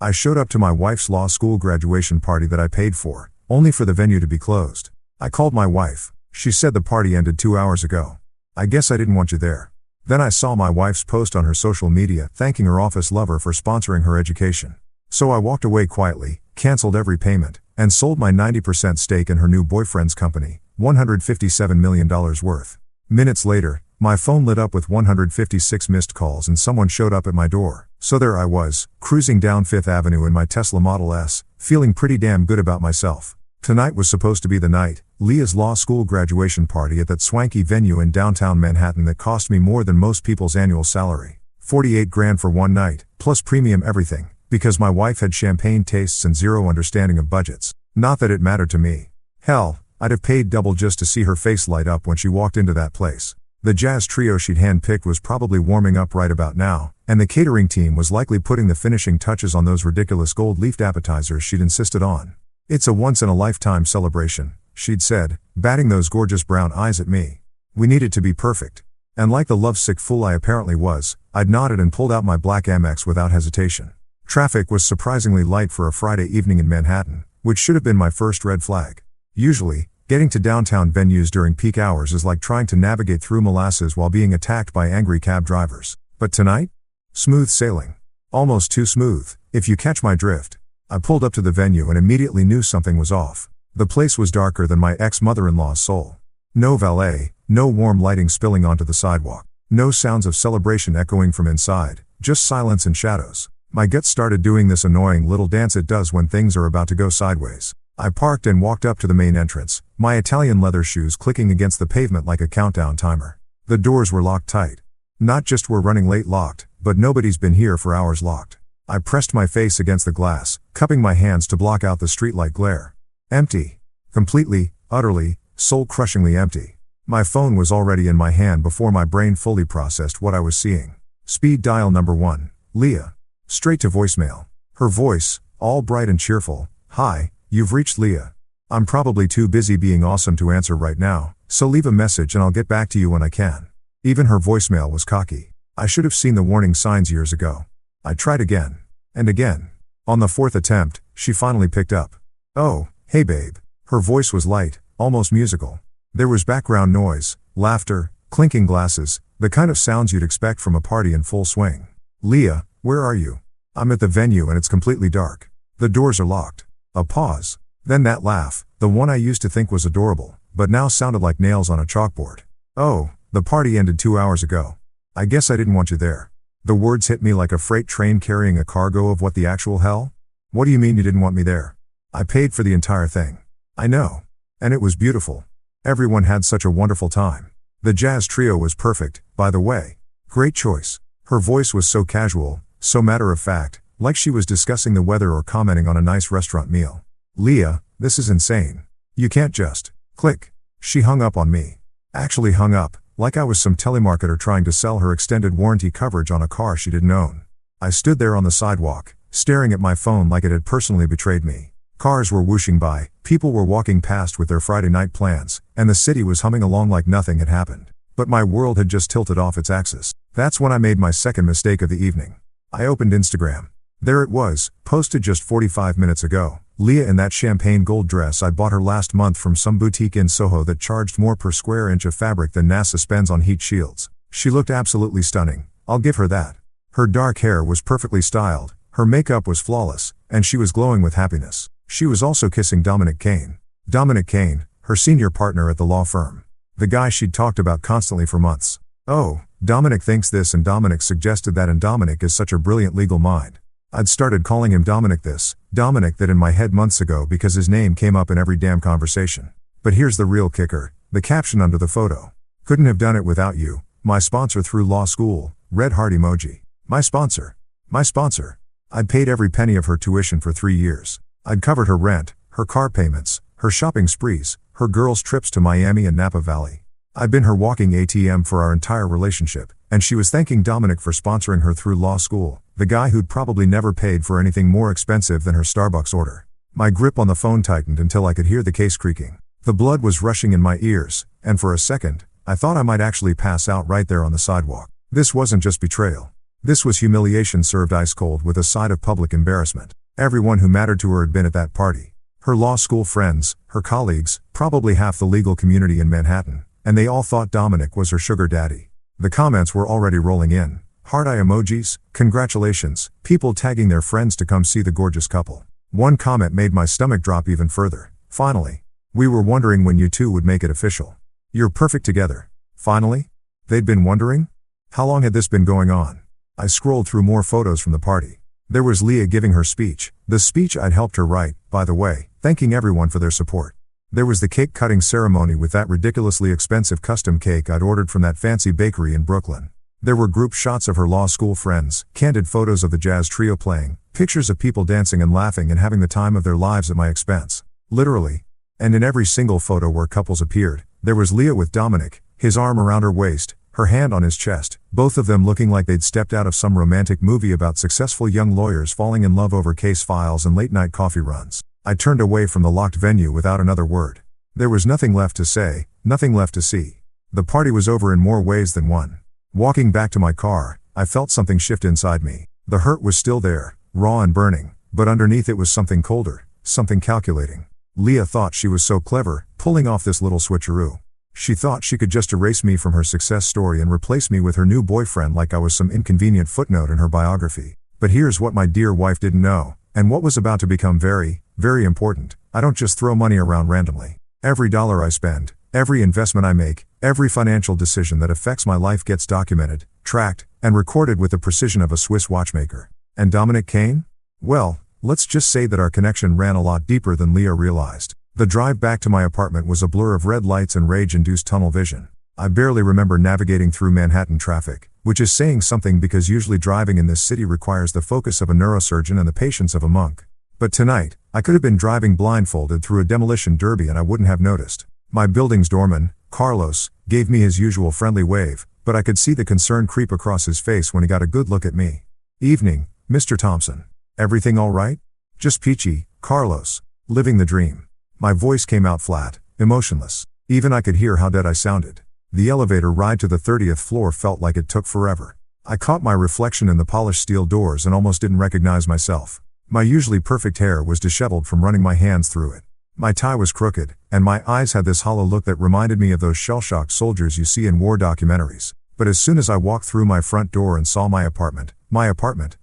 I showed up to my wife's law school graduation party that I paid for, only for the venue to be closed. I called my wife. She said the party ended 2 hours ago. I guess I didn't want you there. Then I saw my wife's post on her social media thanking her office lover for sponsoring her education. So I walked away quietly, canceled every payment, and sold my 90% stake in her new boyfriend's company, $157 million worth. Minutes later, my phone lit up with 156 missed calls and someone showed up at my door. So there I was, cruising down Fifth Avenue in my Tesla Model S, feeling pretty damn good about myself. Tonight was supposed to be the night, Leah's law school graduation party at that swanky venue in downtown Manhattan that cost me more than most people's annual salary. 48 grand for one night, plus premium everything, because my wife had champagne tastes and zero understanding of budgets. Not that it mattered to me. Hell, I'd have paid double just to see her face light up when she walked into that place. The jazz trio she'd handpicked was probably warming up right about now, and the catering team was likely putting the finishing touches on those ridiculous gold-leafed appetizers she'd insisted on. "It's a once-in-a-lifetime celebration," she'd said, batting those gorgeous brown eyes at me. "We need it to be perfect." And like the lovesick fool I apparently was, I'd nodded and pulled out my black Amex without hesitation. Traffic was surprisingly light for a Friday evening in Manhattan, which should have been my first red flag. Usually, getting to downtown venues during peak hours is like trying to navigate through molasses while being attacked by angry cab drivers. But tonight? Smooth sailing. Almost too smooth, if you catch my drift. I pulled up to the venue and immediately knew something was off. The place was darker than my ex-mother-in-law's soul. No valet, no warm lighting spilling onto the sidewalk. No sounds of celebration echoing from inside, just silence and shadows. My gut started doing this annoying little dance it does when things are about to go sideways. I parked and walked up to the main entrance, my Italian leather shoes clicking against the pavement like a countdown timer. The doors were locked tight. Not just we're running late locked, but nobody's been here for hours locked. I pressed my face against the glass, cupping my hands to block out the streetlight glare. Empty. Completely, utterly, soul-crushingly empty. My phone was already in my hand before my brain fully processed what I was seeing. Speed dial number 1, Leah. Straight to voicemail. Her voice, all bright and cheerful. "Hi, you've reached Leah. I'm probably too busy being awesome to answer right now, so leave a message and I'll get back to you when I can." Even her voicemail was cocky. I should have seen the warning signs years ago. I tried again. And again. On the 4th attempt, she finally picked up. "Oh, hey babe." Her voice was light, almost musical. There was background noise, laughter, clinking glasses, the kind of sounds you'd expect from a party in full swing. "Leah, where are you?" "I'm at the venue and it's completely dark. The doors are locked." A pause. Then that laugh, the one I used to think was adorable, but now sounded like nails on a chalkboard. "Oh, the party ended 2 hours ago. I guess I didn't want you there." The words hit me like a freight train carrying a cargo of what the actual hell? "What do you mean you didn't want me there? I paid for the entire thing." "I know. And it was beautiful. Everyone had such a wonderful time. The jazz trio was perfect, by the way." "Great choice." Her voice was so casual, so matter-of-fact, like she was discussing the weather or commenting on a nice restaurant meal. "Leah, this is insane. You can't just..." Click. She hung up on me. Actually hung up, like I was some telemarketer trying to sell her extended warranty coverage on a car she didn't own. I stood there on the sidewalk, staring at my phone like it had personally betrayed me. Cars were whooshing by, people were walking past with their Friday night plans, and the city was humming along like nothing had happened. But my world had just tilted off its axis. That's when I made my second mistake of the evening. I opened Instagram. There it was, posted just 45 minutes ago. Leah in that champagne gold dress I bought her last month from some boutique in Soho that charged more per square inch of fabric than NASA spends on heat shields. She looked absolutely stunning, I'll give her that. Her dark hair was perfectly styled, her makeup was flawless, and she was glowing with happiness. She was also kissing Dominic Kane. Dominic Kane, her senior partner at the law firm. The guy she'd talked about constantly for months. Oh, Dominic thinks this and Dominic suggested that, and Dominic is such a brilliant legal mind. I'd started calling him Dominic this, Dominic that in my head months ago because his name came up in every damn conversation. But here's the real kicker, the caption under the photo. "Couldn't have done it without you, my sponsor through law school," red heart emoji. My sponsor. My sponsor. I'd paid every penny of her tuition for 3 years. I'd covered her rent, her car payments, her shopping sprees, her girls' trips to Miami and Napa Valley. I'd been her walking ATM for our entire relationship, and she was thanking Dominic for sponsoring her through law school, the guy who'd probably never paid for anything more expensive than her Starbucks order. My grip on the phone tightened until I could hear the case creaking. The blood was rushing in my ears, and for a second, I thought I might actually pass out right there on the sidewalk. This wasn't just betrayal. This was humiliation served ice cold with a side of public embarrassment. Everyone who mattered to her had been at that party. Her law school friends, her colleagues, probably half the legal community in Manhattan, and they all thought Dominic was her sugar daddy. The comments were already rolling in. Heart eye emojis, congratulations, people tagging their friends to come see the gorgeous couple. One comment made my stomach drop even further. Finally. We were wondering when you two would make it official. You're perfect together. Finally? They'd been wondering? How long had this been going on? I scrolled through more photos from the party. There was Leah giving her speech, the speech I'd helped her write, by the way, thanking everyone for their support. There was the cake cutting ceremony with that ridiculously expensive custom cake I'd ordered from that fancy bakery in Brooklyn. There were group shots of her law school friends, candid photos of the jazz trio playing, pictures of people dancing and laughing and having the time of their lives at my expense. Literally. And in every single photo where couples appeared, there was Leah with Dominic, his arm around her waist, her hand on his chest, both of them looking like they'd stepped out of some romantic movie about successful young lawyers falling in love over case files and late-night coffee runs. I turned away from the locked venue without another word. There was nothing left to say, nothing left to see. The party was over in more ways than one. Walking back to my car, I felt something shift inside me. The hurt was still there, raw and burning, but underneath it was something colder, something calculating. Leah thought she was so clever, pulling off this little switcheroo. She thought she could just erase me from her success story and replace me with her new boyfriend like I was some inconvenient footnote in her biography. But here's what my dear wife didn't know, and what was about to become very, very important. I don't just throw money around randomly. Every dollar I spend, every investment I make, every financial decision that affects my life gets documented, tracked, and recorded with the precision of a Swiss watchmaker. And Dominic Kane? Well, let's just say that our connection ran a lot deeper than Leah realized. The drive back to my apartment was a blur of red lights and rage-induced tunnel vision. I barely remember navigating through Manhattan traffic, which is saying something because usually driving in this city requires the focus of a neurosurgeon and the patience of a monk. But tonight, I could have been driving blindfolded through a demolition derby and I wouldn't have noticed. My building's doorman, Carlos, gave me his usual friendly wave, but I could see the concern creep across his face when he got a good look at me. Evening, Mr. Thompson. Everything all right? Just peachy, Carlos. Living the dream. My voice came out flat, emotionless. Even I could hear how dead I sounded. The elevator ride to the 30th floor felt like it took forever. I caught my reflection in the polished steel doors and almost didn't recognize myself. My usually perfect hair was disheveled from running my hands through it. My tie was crooked, and my eyes had this hollow look that reminded me of those shell-shocked soldiers you see in war documentaries. But as soon as I walked through my front door and saw my apartment,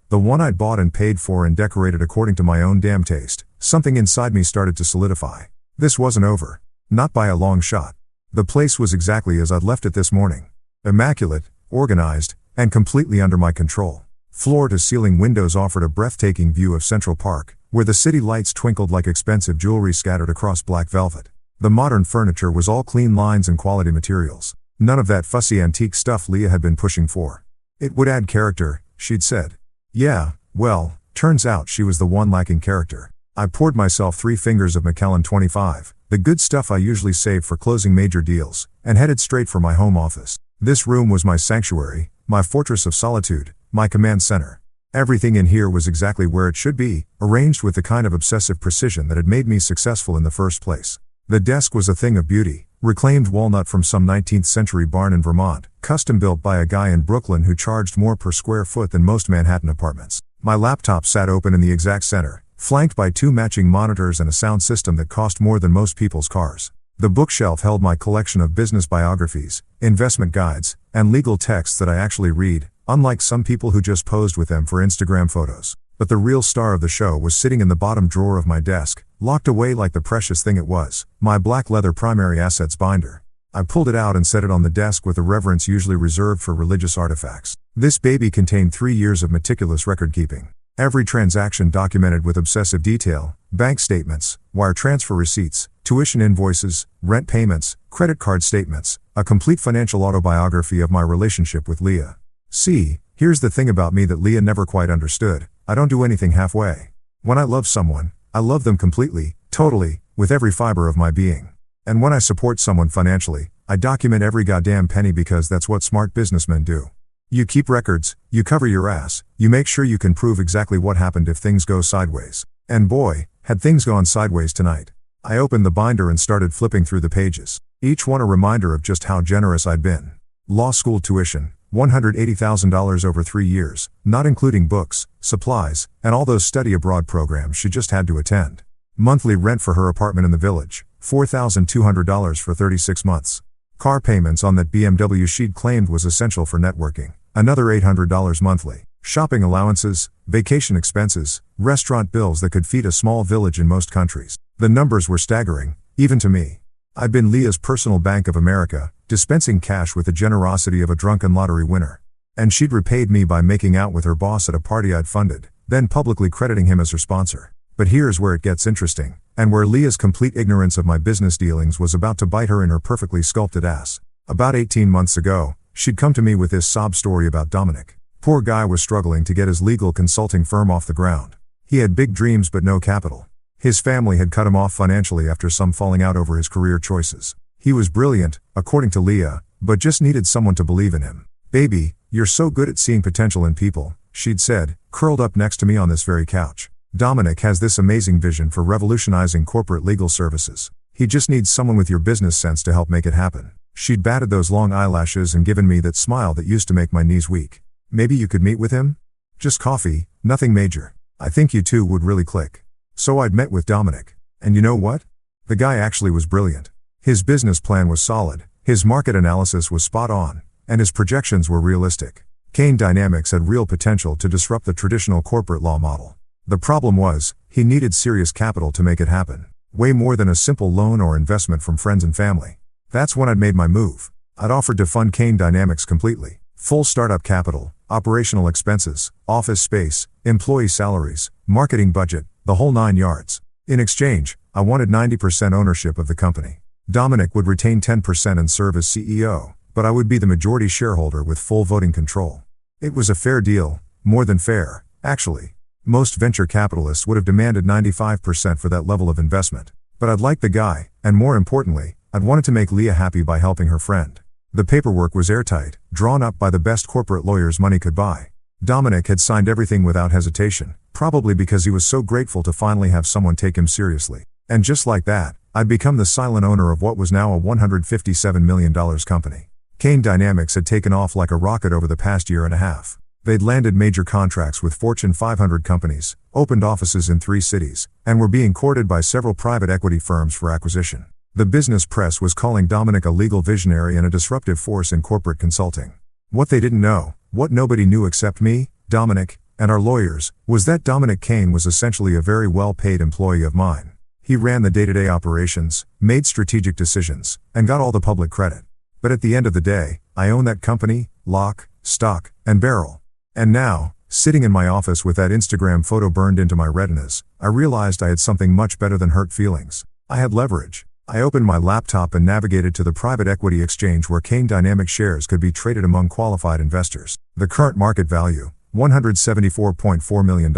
the one I'd bought and paid for and decorated according to my own damn taste, something inside me started to solidify. This wasn't over. Not by a long shot. The place was exactly as I'd left it this morning. Immaculate, organized, and completely under my control. Floor-to-ceiling windows offered a breathtaking view of Central Park, where the city lights twinkled like expensive jewelry scattered across black velvet. The modern furniture was all clean lines and quality materials. None of that fussy antique stuff Leah had been pushing for. It would add character, she'd said. Yeah, well, turns out she was the one lacking character. I poured myself 3 fingers of Macallan 25, the good stuff I usually save for closing major deals, and headed straight for my home office. This room was my sanctuary, my fortress of solitude, my command center. Everything in here was exactly where it should be, arranged with the kind of obsessive precision that had made me successful in the first place. The desk was a thing of beauty, reclaimed walnut from some 19th century barn in Vermont, custom built by a guy in Brooklyn who charged more per square foot than most Manhattan apartments. My laptop sat open in the exact center, flanked by 2 matching monitors and a sound system that cost more than most people's cars. The bookshelf held my collection of business biographies, investment guides, and legal texts that I actually read, unlike some people who just posed with them for Instagram photos. But the real star of the show was sitting in the bottom drawer of my desk, locked away like the precious thing it was, my black leather primary assets binder. I pulled it out and set it on the desk with the reverence usually reserved for religious artifacts. This baby contained 3 years of meticulous record-keeping. Every transaction documented with obsessive detail, bank statements, wire transfer receipts, tuition invoices, rent payments, credit card statements, a complete financial autobiography of my relationship with Leah. See, here's the thing about me that Leah never quite understood. I don't do anything halfway. When I love someone, I love them completely, totally, with every fiber of my being. And when I support someone financially, I document every goddamn penny because that's what smart businessmen do. You keep records, you cover your ass, you make sure you can prove exactly what happened if things go sideways. And boy, had things gone sideways tonight. I opened the binder and started flipping through the pages. Each one a reminder of just how generous I'd been. Law school tuition, $180,000 over 3 years, not including books, supplies, and all those study abroad programs she just had to attend. Monthly rent for her apartment in the village, $4,200 for 36 months. Car payments on that BMW she'd claimed was essential for networking, another $800 monthly. Shopping allowances, vacation expenses, restaurant bills that could feed a small village in most countries. The numbers were staggering, even to me. I'd been Leah's personal Bank of America, dispensing cash with the generosity of a drunken lottery winner. And she'd repaid me by making out with her boss at a party I'd funded, then publicly crediting him as her sponsor. But here's where it gets interesting, and where Leah's complete ignorance of my business dealings was about to bite her in her perfectly sculpted ass. About 18 months ago, she'd come to me with this sob story about Dominic. Poor guy was struggling to get his legal consulting firm off the ground. He had big dreams but no capital. His family had cut him off financially after some falling out over his career choices. He was brilliant, according to Leah, but just needed someone to believe in him. "Baby, you're so good at seeing potential in people," she'd said, curled up next to me on this very couch. "Dominic has this amazing vision for revolutionizing corporate legal services. He just needs someone with your business sense to help make it happen." She'd batted those long eyelashes and given me that smile that used to make my knees weak. "Maybe you could meet with him? Just coffee, nothing major. I think you two would really click." So I'd met with Dominic. And you know what? The guy actually was brilliant. His business plan was solid, his market analysis was spot on, and his projections were realistic. Kane Dynamics had real potential to disrupt the traditional corporate law model. The problem was, he needed serious capital to make it happen. Way more than a simple loan or investment from friends and family. That's when I'd made my move. I'd offered to fund Kane Dynamics completely. Full startup capital, operational expenses, office space, employee salaries, marketing budget, the whole 9 yards. In exchange, I wanted 90% ownership of the company. Dominic would retain 10% and serve as CEO, but I would be the majority shareholder with full voting control. It was a fair deal, more than fair, actually. Most venture capitalists would have demanded 95% for that level of investment. But I'd liked the guy, and more importantly, I'd wanted to make Leah happy by helping her friend. The paperwork was airtight, drawn up by the best corporate lawyers money could buy. Dominic had signed everything without hesitation, probably because he was so grateful to finally have someone take him seriously. And just like that, I'd become the silent owner of what was now a $157 million company. Kane Dynamics had taken off like a rocket over the past year and a half. They'd landed major contracts with Fortune 500 companies, opened offices in 3 cities, and were being courted by several private equity firms for acquisition. The business press was calling Dominic a legal visionary and a disruptive force in corporate consulting. What they didn't know, what nobody knew except me, Dominic, and our lawyers, was that Dominic Kane was essentially a very well-paid employee of mine. He ran the day-to-day operations, made strategic decisions, and got all the public credit. But at the end of the day, I own that company, lock, stock, and barrel. And now, sitting in my office with that Instagram photo burned into my retinas, I realized I had something much better than hurt feelings. I had leverage. I opened my laptop and navigated to the private equity exchange where Kane Dynamics shares could be traded among qualified investors. The current market value, $174.4 million.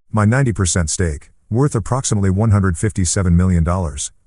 My 90% stake, worth approximately $157 million,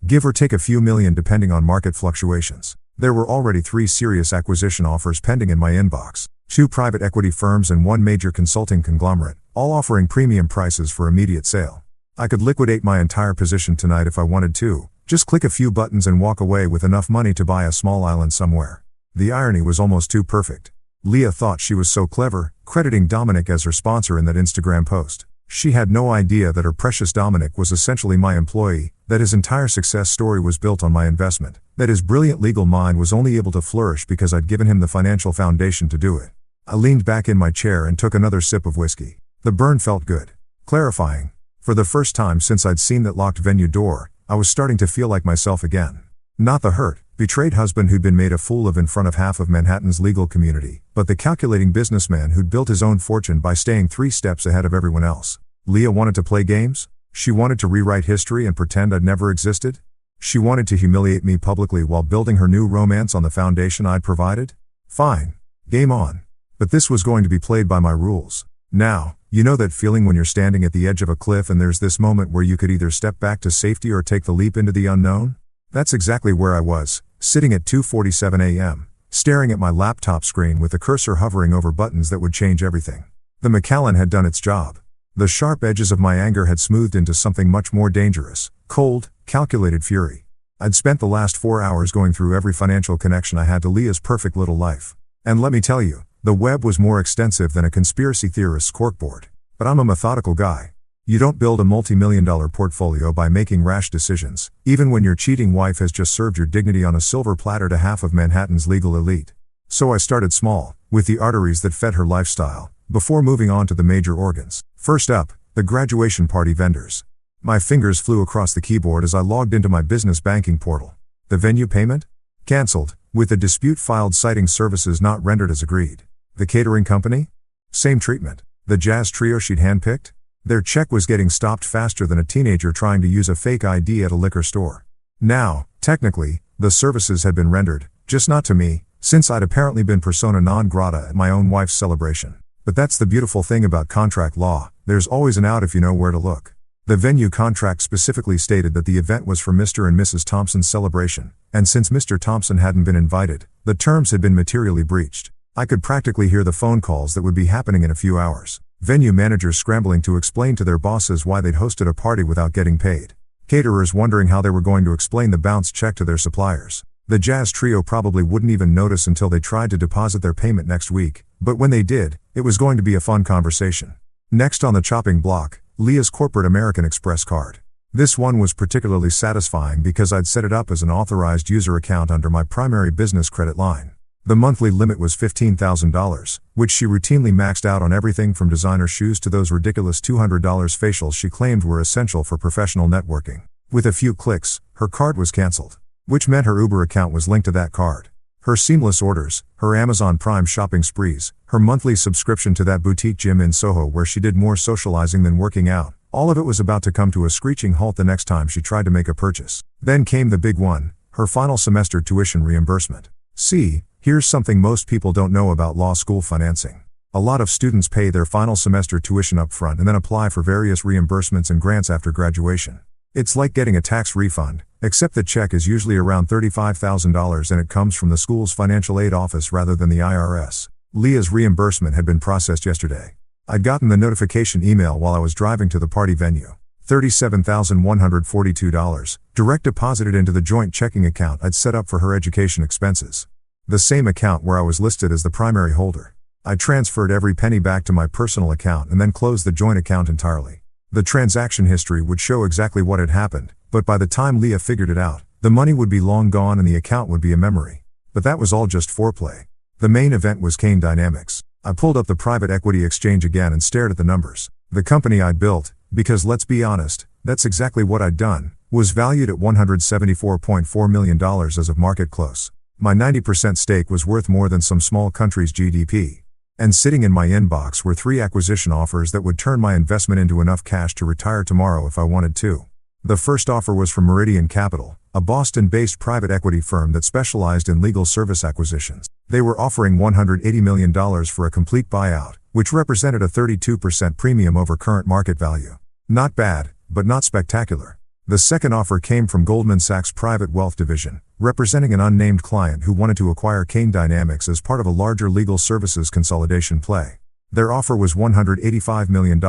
give or take a few million depending on market fluctuations. There were already 3 serious acquisition offers pending in my inbox, 2 private equity firms and 1 major consulting conglomerate, all offering premium prices for immediate sale. I could liquidate my entire position tonight if I wanted to, just click a few buttons and walk away with enough money to buy a small island somewhere. The irony was almost too perfect. Leah thought she was so clever, crediting Dominic as her sponsor in that Instagram post. She had no idea that her precious Dominic was essentially my employee, that his entire success story was built on my investment, that his brilliant legal mind was only able to flourish because I'd given him the financial foundation to do it. I leaned back in my chair and took another sip of whiskey. The burn felt good. Clarifying. For the first time since I'd seen that locked venue door, I was starting to feel like myself again. Not the hurt, betrayed husband who'd been made a fool of in front of half of Manhattan's legal community, but the calculating businessman who'd built his own fortune by staying 3 steps ahead of everyone else. Leah wanted to play games? She wanted to rewrite history and pretend I'd never existed? She wanted to humiliate me publicly while building her new romance on the foundation I'd provided? Fine. Game on. But this was going to be played by my rules. Now, you know that feeling when you're standing at the edge of a cliff and there's this moment where you could either step back to safety or take the leap into the unknown? That's exactly where I was, sitting at 2:47 a.m., staring at my laptop screen with the cursor hovering over buttons that would change everything. The Macallan had done its job. The sharp edges of my anger had smoothed into something much more dangerous, cold, calculated fury. I'd spent the last 4 hours going through every financial connection I had to Leah's perfect little life. And let me tell you, The web was more extensive than a conspiracy theorist's corkboard. But I'm a methodical guy. You don't build a multi-million-dollar portfolio by making rash decisions, even when your cheating wife has just served your dignity on a silver platter to half of Manhattan's legal elite. So I started small, with the arteries that fed her lifestyle, before moving on to the major organs. First up, the graduation party vendors. My fingers flew across the keyboard as I logged into my business banking portal. The venue payment? Cancelled, with the dispute filed citing services not rendered as agreed. The catering company? Same treatment. The jazz trio she'd handpicked? Their check was getting stopped faster than a teenager trying to use a fake ID at a liquor store. Now, technically, the services had been rendered, just not to me, since I'd apparently been persona non grata at my own wife's celebration. But that's the beautiful thing about contract law, there's always an out if you know where to look. The venue contract specifically stated that the event was for Mr. and Mrs. Thompson's celebration, and since Mr. Thompson hadn't been invited, the terms had been materially breached. I could practically hear the phone calls that would be happening in a few hours. Venue managers scrambling to explain to their bosses why they'd hosted a party without getting paid. Caterers wondering how they were going to explain the bounce check to their suppliers. The jazz trio probably wouldn't even notice until they tried to deposit their payment next week, but when they did, it was going to be a fun conversation. Next on the chopping block, Leah's corporate American Express card. This one was particularly satisfying because I'd set it up as an authorized user account under my primary business credit line. The monthly limit was $15,000, which she routinely maxed out on everything from designer shoes to those ridiculous $200 facials she claimed were essential for professional networking. With a few clicks, her card was canceled, which meant her Uber account was linked to that card. Her seamless orders, her Amazon Prime shopping sprees, her monthly subscription to that boutique gym in Soho where she did more socializing than working out, all of it was about to come to a screeching halt the next time she tried to make a purchase. Then came the big one, her final semester tuition reimbursement. See, here's something most people don't know about law school financing. A lot of students pay their final semester tuition up front and then apply for various reimbursements and grants after graduation. It's like getting a tax refund, except the check is usually around $35,000 and it comes from the school's financial aid office rather than the IRS. Leah's reimbursement had been processed yesterday. I'd gotten the notification email while I was driving to the party venue. $37,142, direct deposited into the joint checking account I'd set up for her education expenses. The same account where I was listed as the primary holder. I transferred every penny back to my personal account and then closed the joint account entirely. The transaction history would show exactly what had happened, but by the time Leah figured it out, the money would be long gone and the account would be a memory. But that was all just foreplay. The main event was Kane Dynamics. I pulled up the private equity exchange again and stared at the numbers. The company I'd built, because let's be honest, that's exactly what I'd done, was valued at $174.4 million as of market close. My 90% stake was worth more than some small country's GDP. And sitting in my inbox were 3 acquisition offers that would turn my investment into enough cash to retire tomorrow if I wanted to. The first offer was from Meridian Capital, a Boston-based private equity firm that specialized in legal service acquisitions. They were offering $180 million for a complete buyout, which represented a 32% premium over current market value. Not bad, but not spectacular. The second offer came from Goldman Sachs' private wealth division, representing an unnamed client who wanted to acquire Kane Dynamics as part of a larger legal services consolidation play. Their offer was $185 million,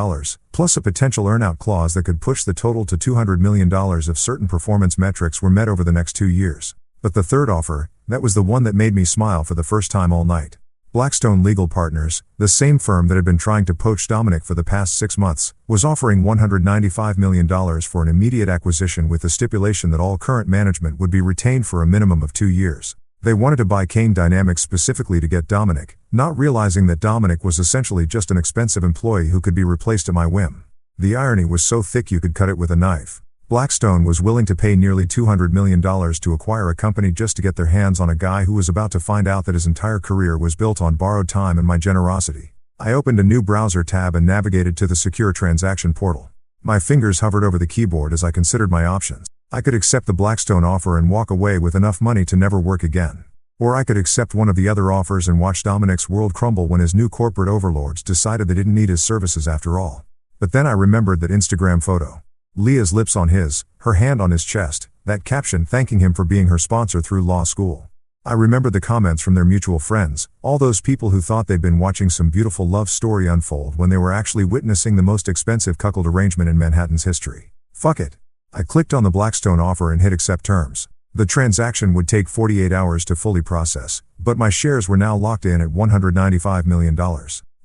plus a potential earnout clause that could push the total to $200 million if certain performance metrics were met over the next 2 years. But the third offer, that was the one that made me smile for the first time all night. Blackstone Legal Partners, the same firm that had been trying to poach Dominic for the past 6 months, was offering $195 million for an immediate acquisition with the stipulation that all current management would be retained for a minimum of 2 years. They wanted to buy Kane Dynamics specifically to get Dominic, not realizing that Dominic was essentially just an expensive employee who could be replaced at my whim. The irony was so thick you could cut it with a knife. Blackstone was willing to pay nearly $200 million to acquire a company just to get their hands on a guy who was about to find out that his entire career was built on borrowed time and my generosity. I opened a new browser tab and navigated to the secure transaction portal. My fingers hovered over the keyboard as I considered my options. I could accept the Blackstone offer and walk away with enough money to never work again. Or I could accept one of the other offers and watch Dominic's world crumble when his new corporate overlords decided they didn't need his services after all. But then I remembered that Instagram photo. Leah's lips on his, her hand on his chest, that caption thanking him for being her sponsor through law school. I remembered the comments from their mutual friends, all those people who thought they'd been watching some beautiful love story unfold when they were actually witnessing the most expensive cuckold arrangement in Manhattan's history. Fuck it. I clicked on the Blackstone offer and hit accept terms. The transaction would take 48 hours to fully process, but my shares were now locked in at $195 million.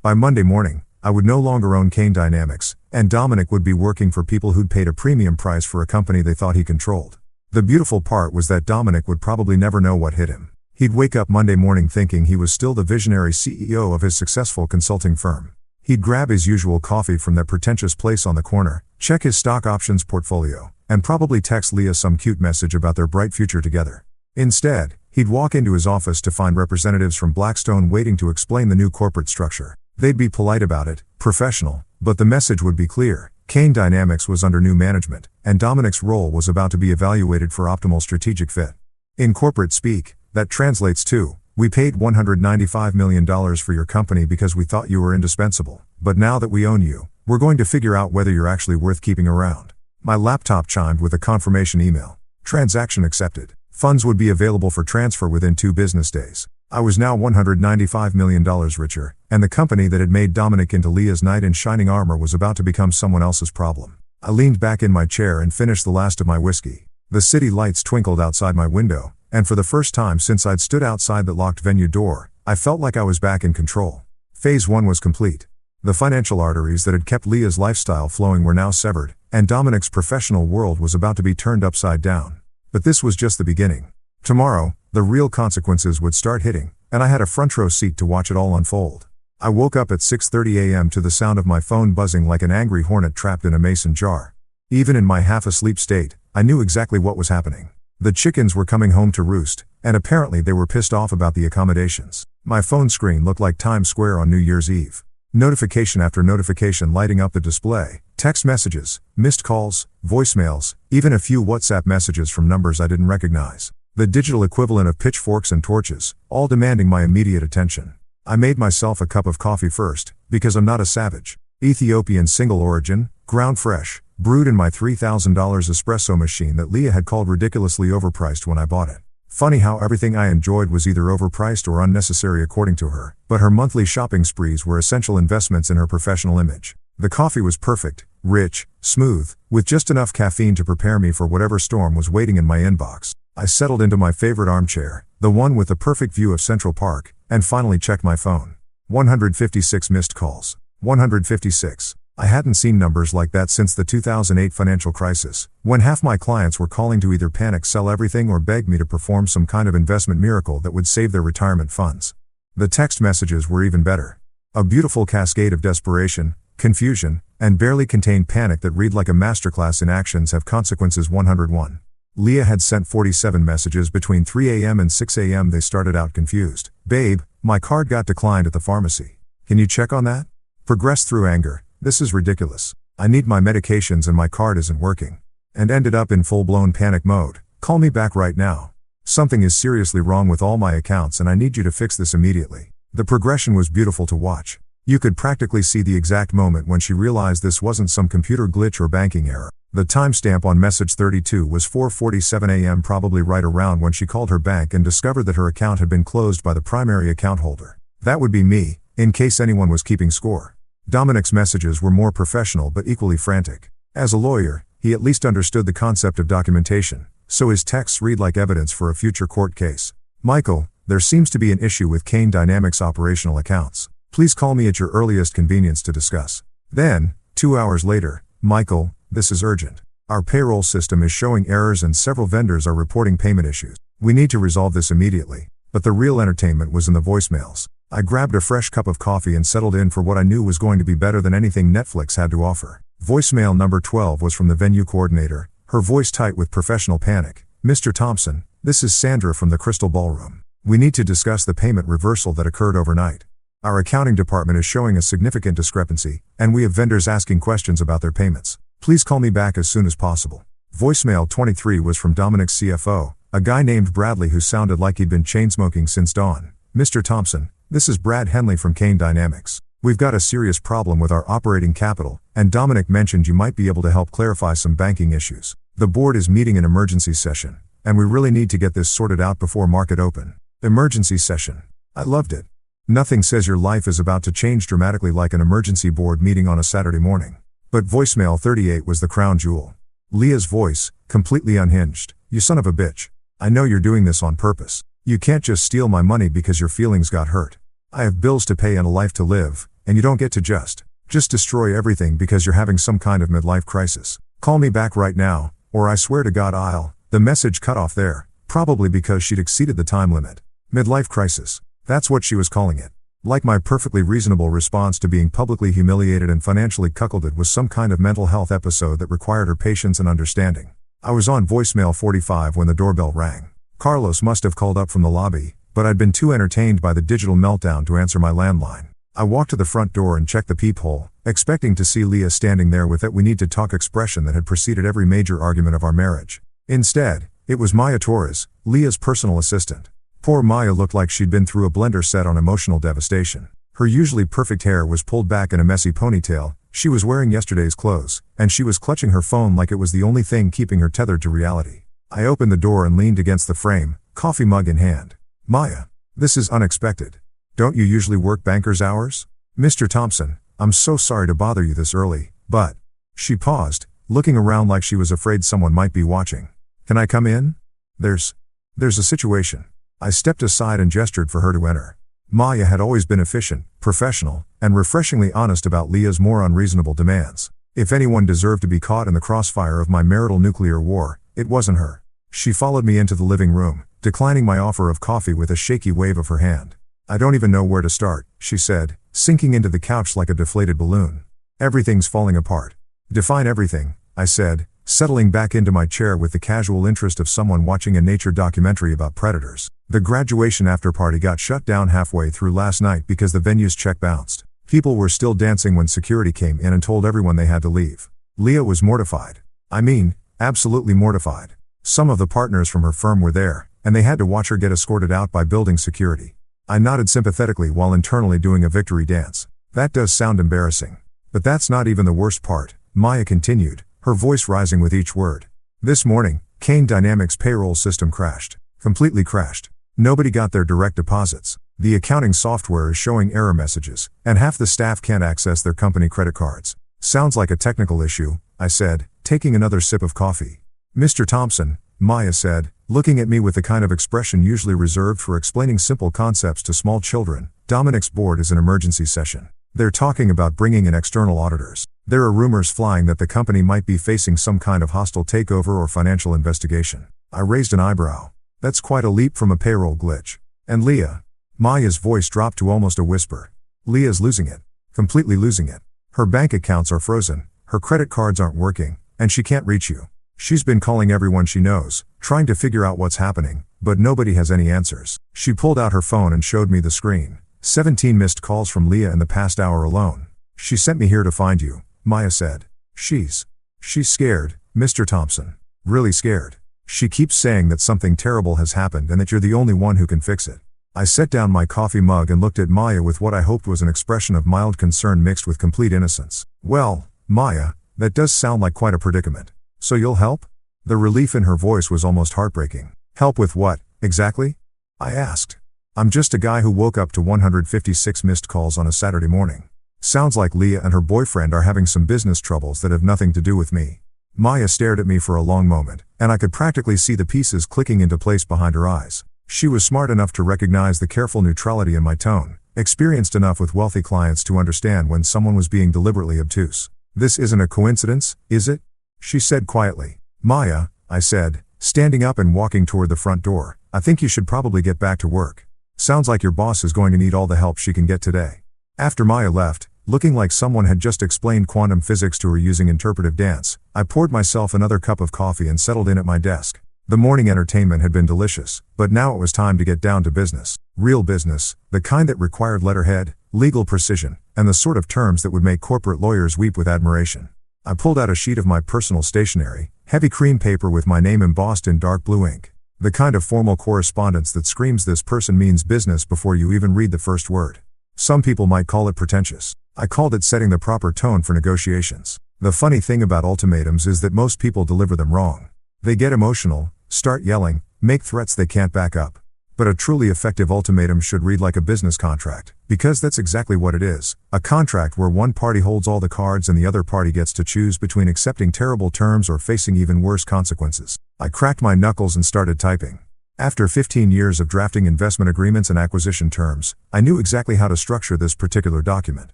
By Monday morning, I would no longer own Kane Dynamics, and Dominic would be working for people who'd paid a premium price for a company they thought he controlled. The beautiful part was that Dominic would probably never know what hit him. He'd wake up Monday morning thinking he was still the visionary CEO of his successful consulting firm. He'd grab his usual coffee from that pretentious place on the corner, check his stock options portfolio, and probably text Leah some cute message about their bright future together. Instead, he'd walk into his office to find representatives from Blackstone waiting to explain the new corporate structure. They'd be polite about it, professional, but the message would be clear. Kane Dynamics was under new management, and Dominic's role was about to be evaluated for optimal strategic fit. In corporate speak, that translates to, "We paid $195 million for your company because we thought you were indispensable, but now that we own you, we're going to figure out whether you're actually worth keeping around." My laptop chimed with a confirmation email. Transaction accepted. Funds would be available for transfer within 2 business days. I was now $195 million richer, and the company that had made Dominic into Leah's knight in shining armor was about to become someone else's problem. I leaned back in my chair and finished the last of my whiskey. The city lights twinkled outside my window, and for the first time since I'd stood outside that locked venue door, I felt like I was back in control. Phase 1 was complete. The financial arteries that had kept Leah's lifestyle flowing were now severed, and Dominic's professional world was about to be turned upside down. But this was just the beginning. Tomorrow, the real consequences would start hitting, and I had a front row seat to watch it all unfold. I woke up at 6:30 a.m. to the sound of my phone buzzing like an angry hornet trapped in a mason jar. Even in my half-asleep state, I knew exactly what was happening. The chickens were coming home to roost, and apparently they were pissed off about the accommodations. My phone screen looked like Times Square on New Year's Eve. Notification after notification lighting up the display, text messages, missed calls, voicemails, even a few WhatsApp messages from numbers I didn't recognize. The digital equivalent of pitchforks and torches, all demanding my immediate attention. I made myself a cup of coffee first, because I'm not a savage. Ethiopian single origin, ground fresh, brewed in my $3,000 espresso machine that Leah had called ridiculously overpriced when I bought it. Funny how everything I enjoyed was either overpriced or unnecessary according to her, but her monthly shopping sprees were essential investments in her professional image. The coffee was perfect, rich, smooth, with just enough caffeine to prepare me for whatever storm was waiting in my inbox. I settled into my favorite armchair, the one with the perfect view of Central Park, and finally checked my phone. 156 missed calls. 156. I hadn't seen numbers like that since the 2008 financial crisis, when half my clients were calling to either panic sell everything or beg me to perform some kind of investment miracle that would save their retirement funds. The text messages were even better. A beautiful cascade of desperation, confusion, and barely contained panic that read like a masterclass in actions have consequences. 101. Leah had sent 47 messages between 3 a.m. and 6 a.m. They started out confused. "Babe, my card got declined at the pharmacy. Can you check on that?" Progressed through anger. "This is ridiculous. I need my medications and my card isn't working." And ended up in full-blown panic mode. "Call me back right now. Something is seriously wrong with all my accounts and I need you to fix this immediately." The progression was beautiful to watch. You could practically see the exact moment when she realized this wasn't some computer glitch or banking error. The timestamp on message 32 was 4:47 a.m., probably right around when she called her bank and discovered that her account had been closed by the primary account holder. That would be me, in case anyone was keeping score. Dominic's messages were more professional but equally frantic. As a lawyer, he at least understood the concept of documentation, so his texts read like evidence for a future court case. "Michael, there seems to be an issue with Kane Dynamics operational accounts. Please call me at your earliest convenience to discuss." Then, 2 hours later, "Michael, this is urgent. Our payroll system is showing errors and several vendors are reporting payment issues. We need to resolve this immediately." But the real entertainment was in the voicemails. I grabbed a fresh cup of coffee and settled in for what I knew was going to be better than anything Netflix had to offer. Voicemail number 12 was from the venue coordinator, her voice tight with professional panic. "Mr. Thompson, this is Sandra from the Crystal Ballroom. We need to discuss the payment reversal that occurred overnight. Our accounting department is showing a significant discrepancy, and we have vendors asking questions about their payments. Please call me back as soon as possible." Voicemail 23 was from Dominic's CFO, a guy named Bradley who sounded like he'd been chainsmoking since dawn. "Mr. Thompson, this is Brad Henley from Kane Dynamics. We've got a serious problem with our operating capital, and Dominic mentioned you might be able to help clarify some banking issues. The board is meeting an emergency session, and we really need to get this sorted out before market open." Emergency session. I loved it. Nothing says your life is about to change dramatically like an emergency board meeting on a Saturday morning. But voicemail 38 was the crown jewel. Leah's voice, completely unhinged. "You son of a bitch. I know you're doing this on purpose. You can't just steal my money because your feelings got hurt. I have bills to pay and a life to live, and you don't get to just destroy everything because you're having some kind of midlife crisis. Call me back right now, or I swear to God I'll. The message cut off there, probably because she'd exceeded the time limit. Midlife crisis. That's what she was calling it. Like my perfectly reasonable response to being publicly humiliated and financially cuckolded was some kind of mental health episode that required her patience and understanding. I was on voicemail 45 when the doorbell rang. Carlos must have called up from the lobby, but I'd been too entertained by the digital meltdown to answer my landline. I walked to the front door and checked the peephole, expecting to see Leah standing there with that "we need to talk" expression that had preceded every major argument of our marriage. Instead, it was Maya Torres, Leah's personal assistant. Poor Maya looked like she'd been through a blender set on emotional devastation. Her usually perfect hair was pulled back in a messy ponytail, she was wearing yesterday's clothes, and she was clutching her phone like it was the only thing keeping her tethered to reality. I opened the door and leaned against the frame, coffee mug in hand. "Maya, this is unexpected. Don't you usually work banker's hours? Mr. Thompson, I'm so sorry to bother you this early, but..." She paused, looking around like she was afraid someone might be watching. "Can I come in? There's a situation." I stepped aside and gestured for her to enter. Maya had always been efficient, professional, and refreshingly honest about Leah's more unreasonable demands. If anyone deserved to be caught in the crossfire of my marital nuclear war, it wasn't her. She followed me into the living room, declining my offer of coffee with a shaky wave of her hand. "I don't even know where to start," she said, sinking into the couch like a deflated balloon. "Everything's falling apart." "Define everything," I said, settling back into my chair with the casual interest of someone watching a nature documentary about predators. The graduation after-party got shut down halfway through last night because the venue's check bounced. People were still dancing when security came in and told everyone they had to leave. Leah was mortified. I mean, absolutely mortified. Some of the partners from her firm were there, and they had to watch her get escorted out by building security. I nodded sympathetically while internally doing a victory dance. "That does sound embarrassing. But that's not even the worst part," Maya continued, her voice rising with each word. "This morning, Kane Dynamics' payroll system crashed. Completely crashed. Nobody got their direct deposits. The accounting software is showing error messages, and half the staff can't access their company credit cards." "Sounds like a technical issue," I said, taking another sip of coffee. "Mr. Thompson," Maya said, looking at me with the kind of expression usually reserved for explaining simple concepts to small children, "Dominic's board is an emergency session. They're talking about bringing in external auditors. There are rumors flying that the company might be facing some kind of hostile takeover or financial investigation." I raised an eyebrow. "That's quite a leap from a payroll glitch. And Leah?" Maya's voice dropped to almost a whisper. "Leah's losing it. Completely losing it. Her bank accounts are frozen, her credit cards aren't working, and she can't reach you. She's been calling everyone she knows, trying to figure out what's happening, but nobody has any answers." She pulled out her phone and showed me the screen. 17 missed calls from Leah in the past hour alone. "She sent me here to find you," Maya said. She's scared, Mr. Thompson. Really scared. She keeps saying that something terrible has happened and that you're the only one who can fix it." I set down my coffee mug and looked at Maya with what I hoped was an expression of mild concern mixed with complete innocence. "Well, Maya, that does sound like quite a predicament. So you'll help?" The relief in her voice was almost heartbreaking. "Help with what, exactly?" I asked. "I'm just a guy who woke up to 156 missed calls on a Saturday morning. Sounds like Leah and her boyfriend are having some business troubles that have nothing to do with me." Maya stared at me for a long moment, and I could practically see the pieces clicking into place behind her eyes. She was smart enough to recognize the careful neutrality in my tone, experienced enough with wealthy clients to understand when someone was being deliberately obtuse. "This isn't a coincidence, is it?" she said quietly. "Maya," I said, standing up and walking toward the front door, "I think you should probably get back to work. Sounds like your boss is going to need all the help she can get today." After Maya left, looking like someone had just explained quantum physics to her using interpretive dance, I poured myself another cup of coffee and settled in at my desk. The morning entertainment had been delicious, but now it was time to get down to business. Real business, the kind that required letterhead, legal precision, and the sort of terms that would make corporate lawyers weep with admiration. I pulled out a sheet of my personal stationery, heavy cream paper with my name embossed in dark blue ink. The kind of formal correspondence that screams this person means business before you even read the first word. Some people might call it pretentious. I called it setting the proper tone for negotiations. The funny thing about ultimatums is that most people deliver them wrong. They get emotional, start yelling, make threats they can't back up. But a truly effective ultimatum should read like a business contract, because that's exactly what it is, a contract where one party holds all the cards and the other party gets to choose between accepting terrible terms or facing even worse consequences. I cracked my knuckles and started typing. After 15 years of drafting investment agreements and acquisition terms, I knew exactly how to structure this particular document.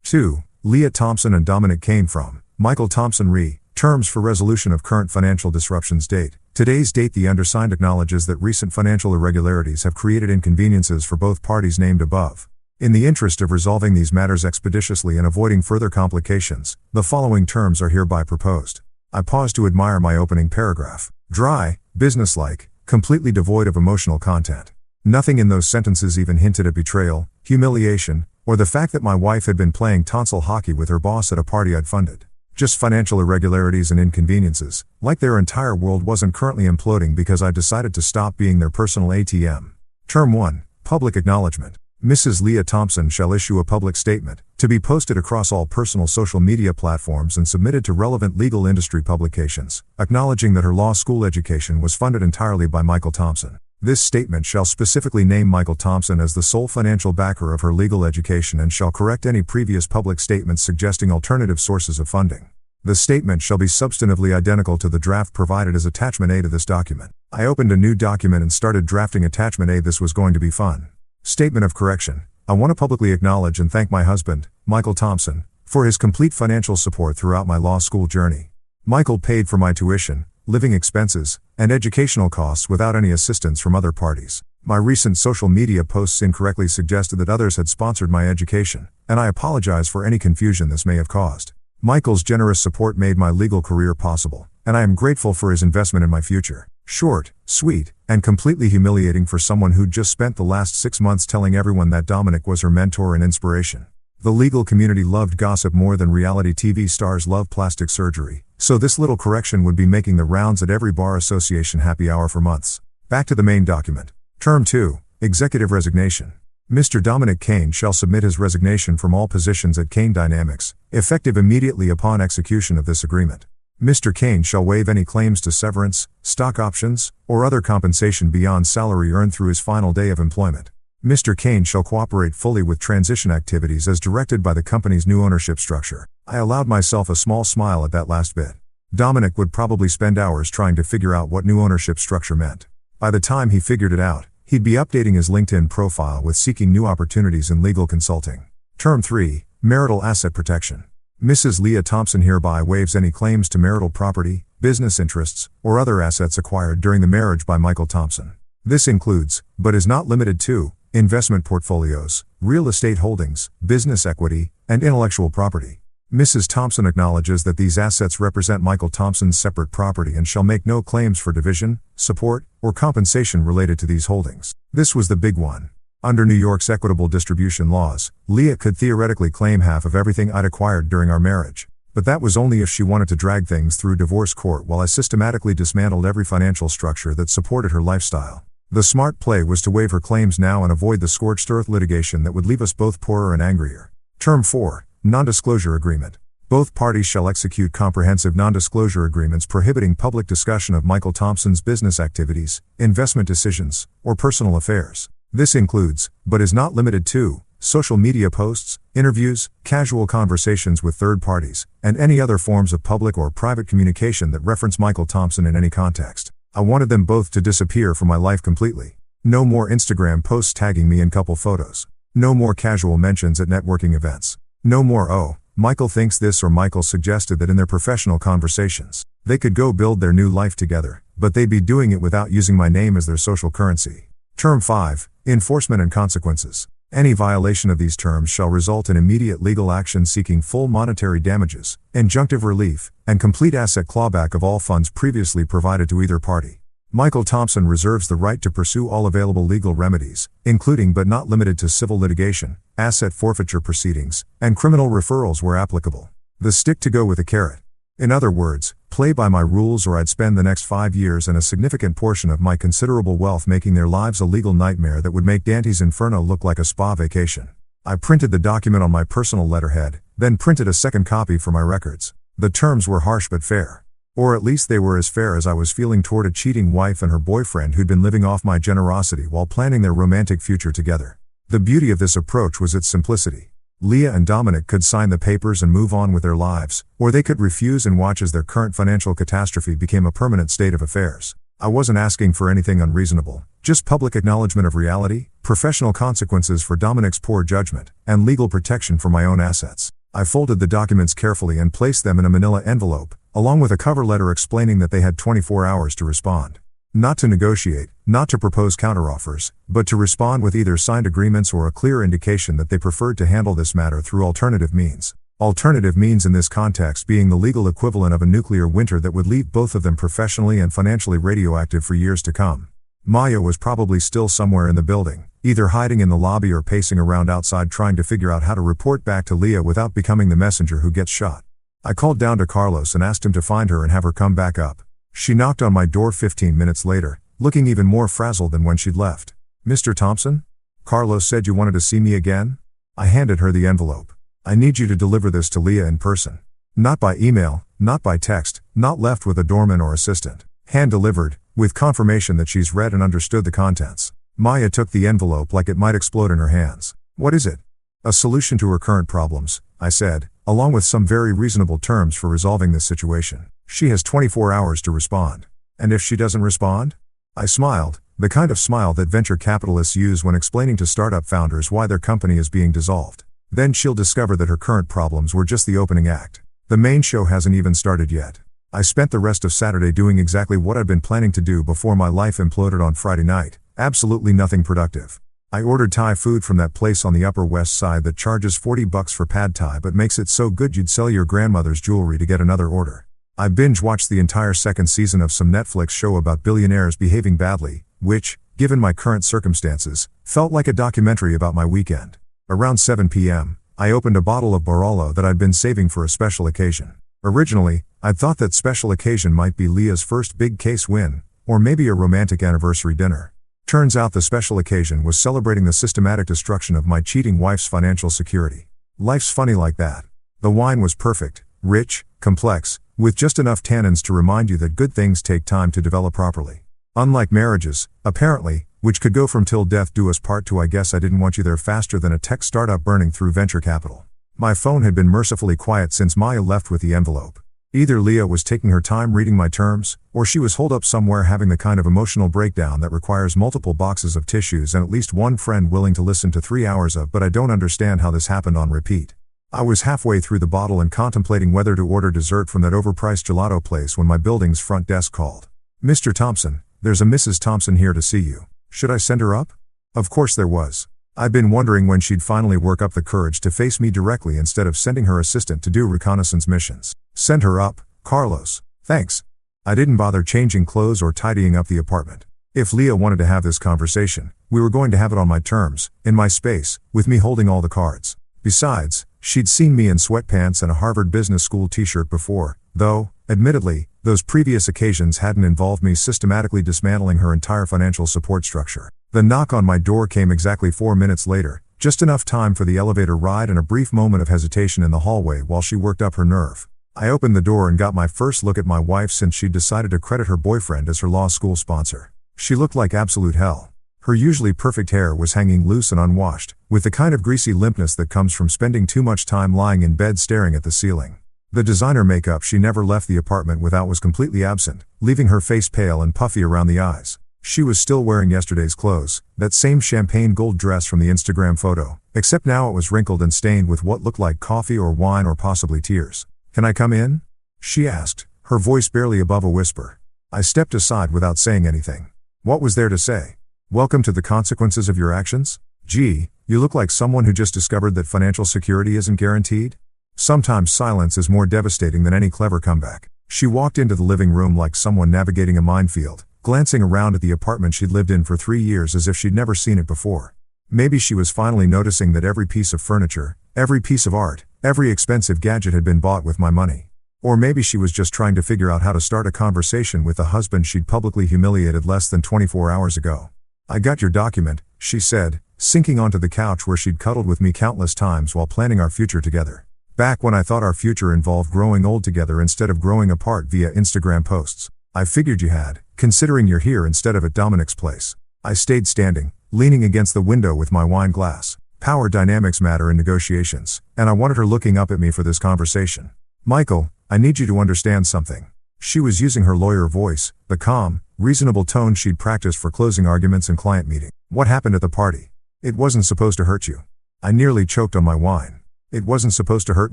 2. Leah Thompson and Dominic Kane from Michael Thompson Re. Terms for resolution of current financial disruptions. Date. Today's date. The undersigned acknowledges that recent financial irregularities have created inconveniences for both parties named above. In the interest of resolving these matters expeditiously and avoiding further complications, the following terms are hereby proposed. I pause to admire my opening paragraph. Dry, businesslike, completely devoid of emotional content. Nothing in those sentences even hinted at betrayal, humiliation, or the fact that my wife had been playing tonsil hockey with her boss at a party I'd funded. Just financial irregularities and inconveniences, like their entire world wasn't currently imploding because I decided to stop being their personal ATM. Term 1. Public acknowledgement. Mrs. Leah Thompson shall issue a public statement, to be posted across all personal social media platforms and submitted to relevant legal industry publications, acknowledging that her law school education was funded entirely by Michael Thompson. This statement shall specifically name Michael Thompson as the sole financial backer of her legal education and shall correct any previous public statements suggesting alternative sources of funding. The statement shall be substantively identical to the draft provided as Attachment A to this document. I opened a new document and started drafting Attachment A. This was going to be fun. Statement of correction. I want to publicly acknowledge and thank my husband, Michael Thompson, for his complete financial support throughout my law school journey. Michael paid for my tuition, living expenses, and educational costs without any assistance from other parties. My recent social media posts incorrectly suggested that others had sponsored my education, and I apologize for any confusion this may have caused. Michael's generous support made my legal career possible, and I am grateful for his investment in my future. Short, sweet, and completely humiliating for someone who'd just spent the last 6 months telling everyone that Dominic was her mentor and inspiration. The legal community loved gossip more than reality TV stars love plastic surgery, so this little correction would be making the rounds at every bar association happy hour for months. Back to the main document. Term 2. Executive resignation. Mr. Dominic Kane shall submit his resignation from all positions at Kane Dynamics, effective immediately upon execution of this agreement. Mr. Kane shall waive any claims to severance, stock options, or other compensation beyond salary earned through his final day of employment. Mr. Kane shall cooperate fully with transition activities as directed by the company's new ownership structure. I allowed myself a small smile at that last bit. Dominic would probably spend hours trying to figure out what new ownership structure meant. By the time he figured it out, he'd be updating his LinkedIn profile with seeking new opportunities in legal consulting. Term 3. Marital asset protection. Mrs. Leah Thompson hereby waives any claims to marital property, business interests, or other assets acquired during the marriage by Michael Thompson. This includes, but is not limited to, investment portfolios, real estate holdings, business equity, and intellectual property. Mrs. Thompson acknowledges that these assets represent Michael Thompson's separate property and shall make no claims for division, support, or compensation related to these holdings. This was the big one. Under New York's equitable distribution laws, Leah could theoretically claim half of everything I'd acquired during our marriage. But that was only if she wanted to drag things through divorce court while I systematically dismantled every financial structure that supported her lifestyle. The smart play was to waive her claims now and avoid the scorched earth litigation that would leave us both poorer and angrier. Term 4. Non-disclosure agreement. Both parties shall execute comprehensive non-disclosure agreements prohibiting public discussion of Michael Thompson's business activities, investment decisions, or personal affairs. This includes, but is not limited to, social media posts, interviews, casual conversations with third parties, and any other forms of public or private communication that reference Michael Thompson in any context. I wanted them both to disappear from my life completely. No more Instagram posts tagging me in couple photos. No more casual mentions at networking events. No more "oh, Michael thinks this" or "Michael suggested that" in their professional conversations. They could go build their new life together, but they'd be doing it without using my name as their social currency. Term 5. Enforcement and consequences. Any violation of these terms shall result in immediate legal action seeking full monetary damages, injunctive relief, and complete asset clawback of all funds previously provided to either party. Michael Thompson reserves the right to pursue all available legal remedies, including but not limited to civil litigation, asset forfeiture proceedings, and criminal referrals where applicable. The stick to go with a carrot. In other words, play by my rules or I'd spend the next 5 years and a significant portion of my considerable wealth making their lives a legal nightmare that would make Dante's Inferno look like a spa vacation. I printed the document on my personal letterhead, then printed a second copy for my records. The terms were harsh but fair. Or at least they were as fair as I was feeling toward a cheating wife and her boyfriend who'd been living off my generosity while planning their romantic future together. The beauty of this approach was its simplicity. Leah and Dominic could sign the papers and move on with their lives, or they could refuse and watch as their current financial catastrophe became a permanent state of affairs. I wasn't asking for anything unreasonable, just public acknowledgement of reality, professional consequences for Dominic's poor judgment, and legal protection for my own assets. I folded the documents carefully and placed them in a manila envelope, along with a cover letter explaining that they had 24 hours to respond. Not to negotiate, not to propose counteroffers, but to respond with either signed agreements or a clear indication that they preferred to handle this matter through alternative means. Alternative means in this context being the legal equivalent of a nuclear winter that would leave both of them professionally and financially radioactive for years to come. Maya was probably still somewhere in the building, either hiding in the lobby or pacing around outside trying to figure out how to report back to Leah without becoming the messenger who gets shot. I called down to Carlos and asked him to find her and have her come back up. She knocked on my door 15 minutes later, looking even more frazzled than when she'd left. "Mr. Thompson? Carlos said you wanted to see me again?" I handed her the envelope. "I need you to deliver this to Leah in person. Not by email, not by text, not left with a doorman or assistant. Hand-delivered, with confirmation that she's read and understood the contents." Maya took the envelope like it might explode in her hands. "What is it?" "A solution to her current problems," I said, along with some very reasonable terms for resolving this situation. "She has 24 hours to respond. And if she doesn't respond?" I smiled, the kind of smile that venture capitalists use when explaining to startup founders why their company is being dissolved. "Then she'll discover that her current problems were just the opening act. The main show hasn't even started yet." I spent the rest of Saturday doing exactly what I'd been planning to do before my life imploded on Friday night, absolutely nothing productive. I ordered Thai food from that place on the Upper West Side that charges $40 for pad Thai but makes it so good you'd sell your grandmother's jewelry to get another order. I binge-watched the entire second season of some Netflix show about billionaires behaving badly, which, given my current circumstances, felt like a documentary about my weekend. Around 7 p.m., I opened a bottle of Barolo that I'd been saving for a special occasion. Originally, I'd thought that special occasion might be Leah's first big case win, or maybe a romantic anniversary dinner. Turns out the special occasion was celebrating the systematic destruction of my cheating wife's financial security. Life's funny like that. The wine was perfect, rich, complex, with just enough tannins to remind you that good things take time to develop properly. Unlike marriages, apparently, which could go from till death do us part to I guess I didn't want you there faster than a tech startup burning through venture capital. My phone had been mercifully quiet since Maya left with the envelope. Either Leah was taking her time reading my terms, or she was holed up somewhere having the kind of emotional breakdown that requires multiple boxes of tissues and at least one friend willing to listen to 3 hours of "but I don't understand how this happened" on repeat. I was halfway through the bottle and contemplating whether to order dessert from that overpriced gelato place when my building's front desk called. "Mr. Thompson, there's a Mrs. Thompson here to see you. Should I send her up?" Of course there was. I'd been wondering when she'd finally work up the courage to face me directly instead of sending her assistant to do reconnaissance missions. "Send her up, Carlos. Thanks." I didn't bother changing clothes or tidying up the apartment. If Leah wanted to have this conversation, we were going to have it on my terms, in my space, with me holding all the cards. Besides, she'd seen me in sweatpants and a Harvard Business School t-shirt before, though, admittedly, those previous occasions hadn't involved me systematically dismantling her entire financial support structure. The knock on my door came exactly 4 minutes later, just enough time for the elevator ride and a brief moment of hesitation in the hallway while she worked up her nerve. I opened the door and got my first look at my wife since she'd decided to credit her boyfriend as her law school sponsor. She looked like absolute hell. Her usually perfect hair was hanging loose and unwashed, with the kind of greasy limpness that comes from spending too much time lying in bed staring at the ceiling. The designer makeup she never left the apartment without was completely absent, leaving her face pale and puffy around the eyes. She was still wearing yesterday's clothes, that same champagne gold dress from the Instagram photo, except now it was wrinkled and stained with what looked like coffee or wine or possibly tears. "Can I come in?" she asked, her voice barely above a whisper. I stepped aside without saying anything. What was there to say? "Welcome to the consequences of your actions? Gee, you look like someone who just discovered that financial security isn't guaranteed." Sometimes silence is more devastating than any clever comeback. She walked into the living room like someone navigating a minefield, glancing around at the apartment she'd lived in for 3 years as if she'd never seen it before. Maybe she was finally noticing that every piece of furniture, every piece of art, every expensive gadget had been bought with my money. Or maybe she was just trying to figure out how to start a conversation with the husband she'd publicly humiliated less than 24 hours ago. "I got your document," she said, sinking onto the couch where she'd cuddled with me countless times while planning our future together. Back when I thought our future involved growing old together instead of growing apart via Instagram posts. "I figured you had, considering you're here instead of at Dominic's place." I stayed standing, leaning against the window with my wine glass. Power dynamics matter in negotiations, and I wanted her looking up at me for this conversation. "Michael, I need you to understand something." She was using her lawyer voice, the calm, reasonable tone she'd practiced for closing arguments and client meetings. What happened at the party? It wasn't supposed to hurt you. I nearly choked on my wine. It wasn't supposed to hurt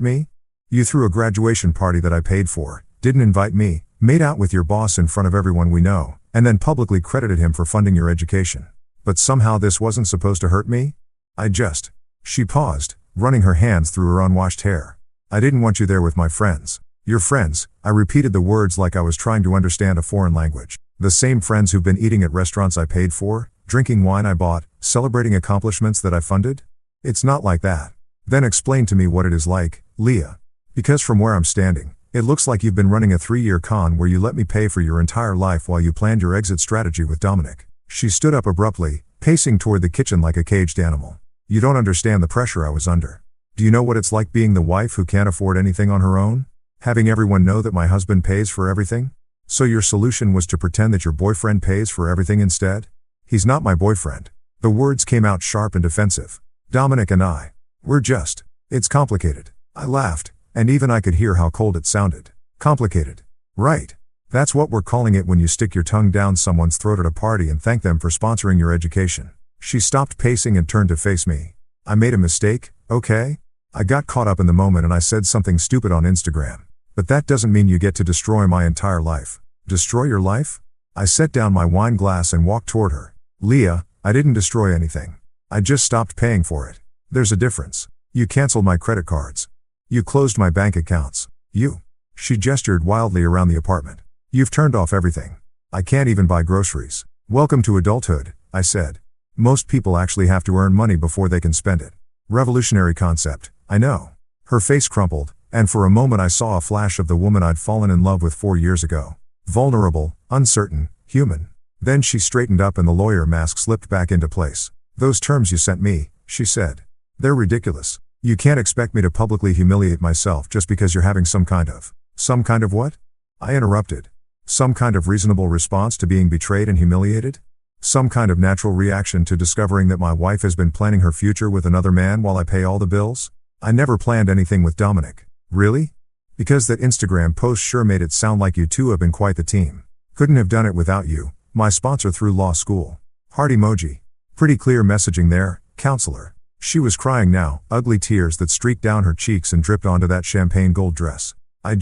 me? You threw a graduation party that I paid for, didn't invite me, made out with your boss in front of everyone we know, and then publicly credited him for funding your education. But somehow this wasn't supposed to hurt me? She paused, running her hands through her unwashed hair. I didn't want you there with my friends. Your friends, I repeated the words like I was trying to understand a foreign language. The same friends who've been eating at restaurants I paid for, drinking wine I bought, celebrating accomplishments that I funded? It's not like that. Then explain to me what it is like, Leah. Because from where I'm standing, it looks like you've been running a 3-year con where you let me pay for your entire life while you planned your exit strategy with Dominic. She stood up abruptly, pacing toward the kitchen like a caged animal. You don't understand the pressure I was under. Do you know what it's like being the wife who can't afford anything on her own? Having everyone know that my husband pays for everything? So your solution was to pretend that your boyfriend pays for everything instead? He's not my boyfriend. The words came out sharp and defensive. Dominic and it's complicated. I laughed, and even I could hear how cold it sounded. Complicated. Right. That's what we're calling it when you stick your tongue down someone's throat at a party and thank them for sponsoring your education. She stopped pacing and turned to face me. I made a mistake, okay? I got caught up in the moment and I said something stupid on Instagram. But that doesn't mean you get to destroy my entire life. Destroy your life? I set down my wine glass and walked toward her. Leah, I didn't destroy anything. I just stopped paying for it. There's a difference. You canceled my credit cards. You closed my bank accounts. She gestured wildly around the apartment. You've turned off everything. I can't even buy groceries. Welcome to adulthood, I said. Most people actually have to earn money before they can spend it. Revolutionary concept, I know. Her face crumpled, and for a moment I saw a flash of the woman I'd fallen in love with 4 years ago. Vulnerable, uncertain, human. Then she straightened up and the lawyer mask slipped back into place. Those terms you sent me, she said. They're ridiculous. You can't expect me to publicly humiliate myself just because you're having some kind of what? I interrupted. Some kind of reasonable response to being betrayed and humiliated? Some kind of natural reaction to discovering that my wife has been planning her future with another man while I pay all the bills? I never planned anything with Dominic. Really? Because that Instagram post sure made it sound like you two have been quite the team. Couldn't have done it without you, my sponsor through law school. Heart emoji. Pretty clear messaging there, counselor. She was crying now, ugly tears that streaked down her cheeks and dripped onto that champagne gold dress. I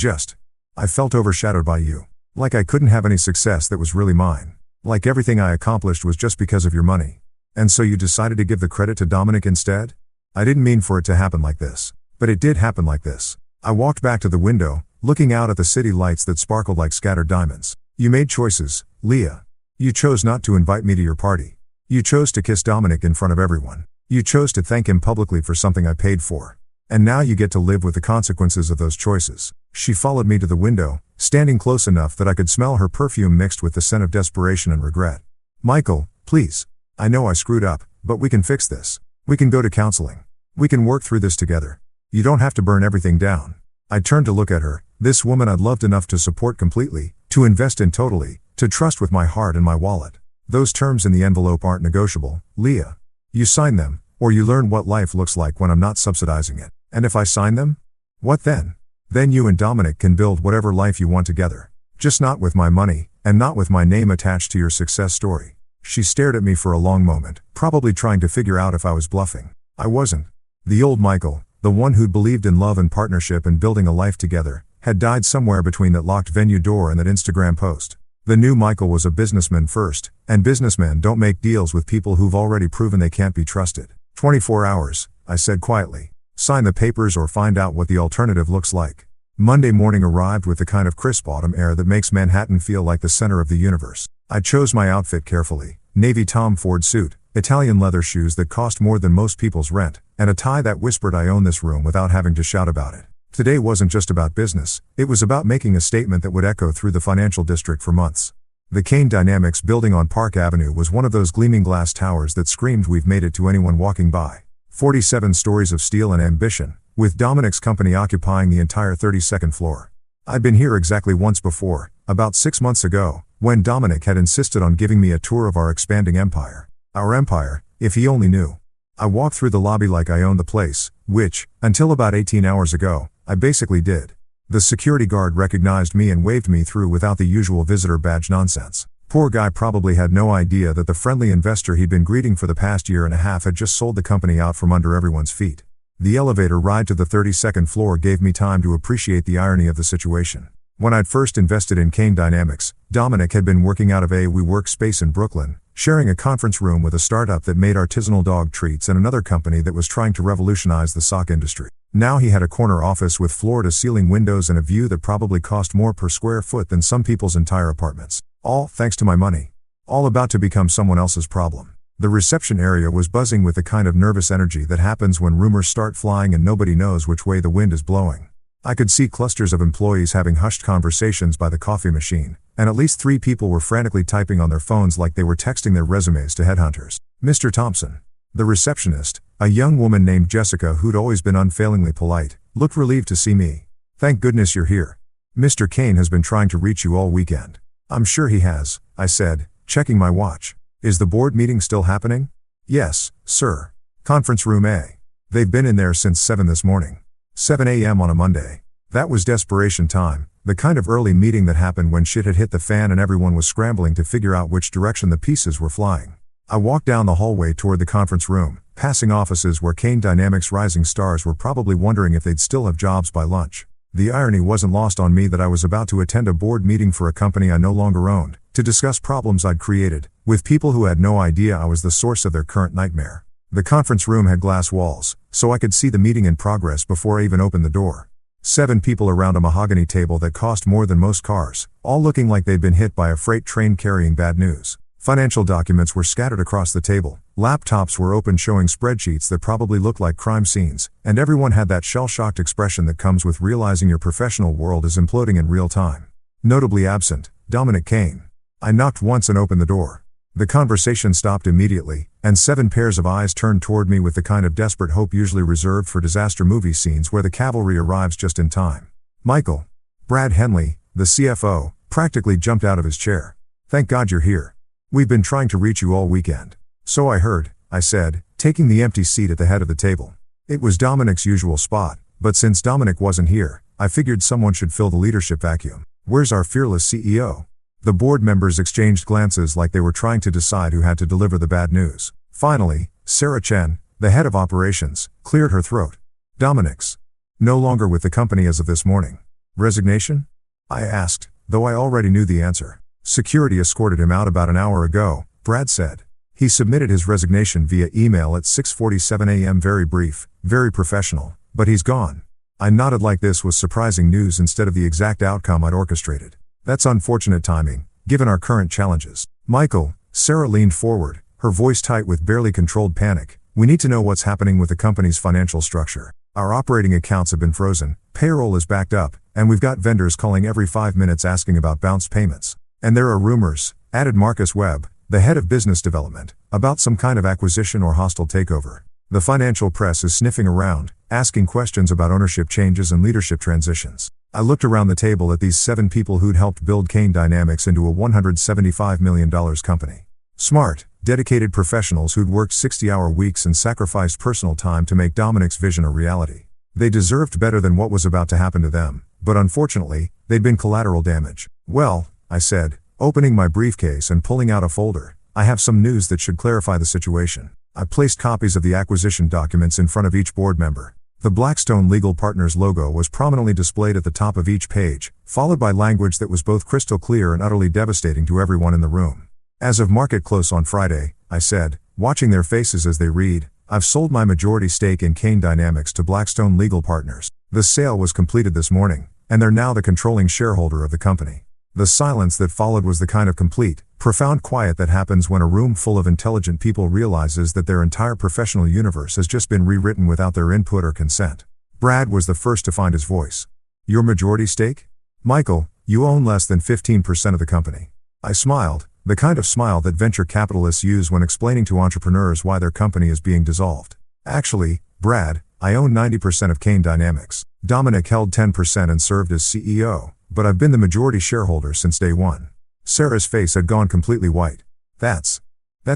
felt overshadowed by you. Like I couldn't have any success that was really mine. Like everything I accomplished was just because of your money. And so you decided to give the credit to Dominic instead? I didn't mean for it to happen like this. But it did happen like this. I walked back to the window, looking out at the city lights that sparkled like scattered diamonds. You made choices, Leah. You chose not to invite me to your party. You chose to kiss Dominic in front of everyone. You chose to thank him publicly for something I paid for. And now you get to live with the consequences of those choices. She followed me to the window, standing close enough that I could smell her perfume mixed with the scent of desperation and regret. Michael, please. I know I screwed up, but we can fix this. We can go to counseling. We can work through this together. You don't have to burn everything down. I turned to look at her, this woman I'd loved enough to support completely, to invest in totally, to trust with my heart and my wallet. Those terms in the envelope aren't negotiable, Leah. You sign them, or you learn what life looks like when I'm not subsidizing it. And if I sign them? What then? Then you and Dominic can build whatever life you want together. Just not with my money, and not with my name attached to your success story. She stared at me for a long moment, probably trying to figure out if I was bluffing. I wasn't. The old Michael, the one who'd believed in love and partnership and building a life together, had died somewhere between that locked venue door and that Instagram post. The new Michael was a businessman first, and businessmen don't make deals with people who've already proven they can't be trusted. 24 hours, I said quietly. Sign the papers or find out what the alternative looks like. Monday morning arrived with the kind of crisp autumn air that makes Manhattan feel like the center of the universe. I chose my outfit carefully, navy Tom Ford suit, Italian leather shoes that cost more than most people's rent, and a tie that whispered I own this room without having to shout about it. Today wasn't just about business, it was about making a statement that would echo through the financial district for months. The Kane Dynamics building on Park Avenue was one of those gleaming glass towers that screamed we've made it to anyone walking by. 47 stories of steel and ambition, with Dominic's company occupying the entire 32nd floor. I'd been here exactly once before, about 6 months ago, when Dominic had insisted on giving me a tour of our expanding empire. Our empire, if he only knew. I walked through the lobby like I owned the place, which, until about 18 hours ago, I basically did. The security guard recognized me and waved me through without the usual visitor badge nonsense. Poor guy probably had no idea that the friendly investor he'd been greeting for the past year and a half had just sold the company out from under everyone's feet. The elevator ride to the 32nd floor gave me time to appreciate the irony of the situation. When I'd first invested in Kane Dynamics, Dominic had been working out of a WeWork space in Brooklyn, sharing a conference room with a startup that made artisanal dog treats and another company that was trying to revolutionize the sock industry. Now he had a corner office with floor-to-ceiling windows and a view that probably cost more per square foot than some people's entire apartments. All thanks to my money. All about to become someone else's problem. The reception area was buzzing with the kind of nervous energy that happens when rumors start flying and nobody knows which way the wind is blowing. I could see clusters of employees having hushed conversations by the coffee machine, and at least 3 people were frantically typing on their phones like they were texting their resumes to headhunters. Mr. Thompson. The receptionist, a young woman named Jessica who'd always been unfailingly polite, looked relieved to see me. Thank goodness you're here. Mr. Kane has been trying to reach you all weekend. I'm sure he has, I said, checking my watch. Is the board meeting still happening? Yes, sir. Conference room A. They've been in there since 7 this morning. 7 a.m. on a Monday. That was desperation time, the kind of early meeting that happened when shit had hit the fan and everyone was scrambling to figure out which direction the pieces were flying. I walked down the hallway toward the conference room, passing offices where Kane Dynamics rising stars were probably wondering if they'd still have jobs by lunch. The irony wasn't lost on me that I was about to attend a board meeting for a company I no longer owned, to discuss problems I'd created, with people who had no idea I was the source of their current nightmare. The conference room had glass walls, so I could see the meeting in progress before I even opened the door. 7 people around a mahogany table that cost more than most cars, all looking like they'd been hit by a freight train carrying bad news. Financial documents were scattered across the table, laptops were open showing spreadsheets that probably looked like crime scenes, and everyone had that shell-shocked expression that comes with realizing your professional world is imploding in real time. Notably absent, Dominic Kane. I knocked once and opened the door. The conversation stopped immediately, and 7 pairs of eyes turned toward me with the kind of desperate hope usually reserved for disaster movie scenes where the cavalry arrives just in time. Michael. Brad Henley, the CFO, practically jumped out of his chair. Thank God you're here. We've been trying to reach you all weekend. So I heard, I said, taking the empty seat at the head of the table. It was Dominic's usual spot, but since Dominic wasn't here, I figured someone should fill the leadership vacuum. Where's our fearless CEO? The board members exchanged glances like they were trying to decide who had to deliver the bad news. Finally, Sarah Chen, the head of operations, cleared her throat. Dominic's no longer with the company as of this morning. Resignation? I asked, though I already knew the answer. Security escorted him out about an hour ago, Brad said. He submitted his resignation via email at 6:47 a.m. Very brief, very professional, but he's gone. I nodded like this was surprising news instead of the exact outcome I'd orchestrated. That's unfortunate timing, given our current challenges. Michael, Sarah leaned forward, her voice tight with barely controlled panic. We need to know what's happening with the company's financial structure. Our operating accounts have been frozen, payroll is backed up, and we've got vendors calling every 5 minutes asking about bounced payments. And there are rumors, added Marcus Webb, the head of business development, about some kind of acquisition or hostile takeover. The financial press is sniffing around, asking questions about ownership changes and leadership transitions. I looked around the table at these 7 people who'd helped build Kane Dynamics into a $175 million company. Smart, dedicated professionals who'd worked 60-hour weeks and sacrificed personal time to make Dominic's vision a reality. They deserved better than what was about to happen to them, but unfortunately, they'd been collateral damage. Well, I said, opening my briefcase and pulling out a folder, I have some news that should clarify the situation. I placed copies of the acquisition documents in front of each board member. The Blackstone Legal Partners logo was prominently displayed at the top of each page, followed by language that was both crystal clear and utterly devastating to everyone in the room. As of market close on Friday, I said, watching their faces as they read, I've sold my majority stake in Kane Dynamics to Blackstone Legal Partners. The sale was completed this morning, and they're now the controlling shareholder of the company. The silence that followed was the kind of complete, profound quiet that happens when a room full of intelligent people realizes that their entire professional universe has just been rewritten without their input or consent. Brad was the first to find his voice. Your majority stake? Michael, you own less than 15% of the company. I smiled, the kind of smile that venture capitalists use when explaining to entrepreneurs why their company is being dissolved. Actually, Brad, I own 90% of Kane Dynamics. Dominic held 10% and served as CEO. But I've been the majority shareholder since day one. Sarah's face had gone completely white. That's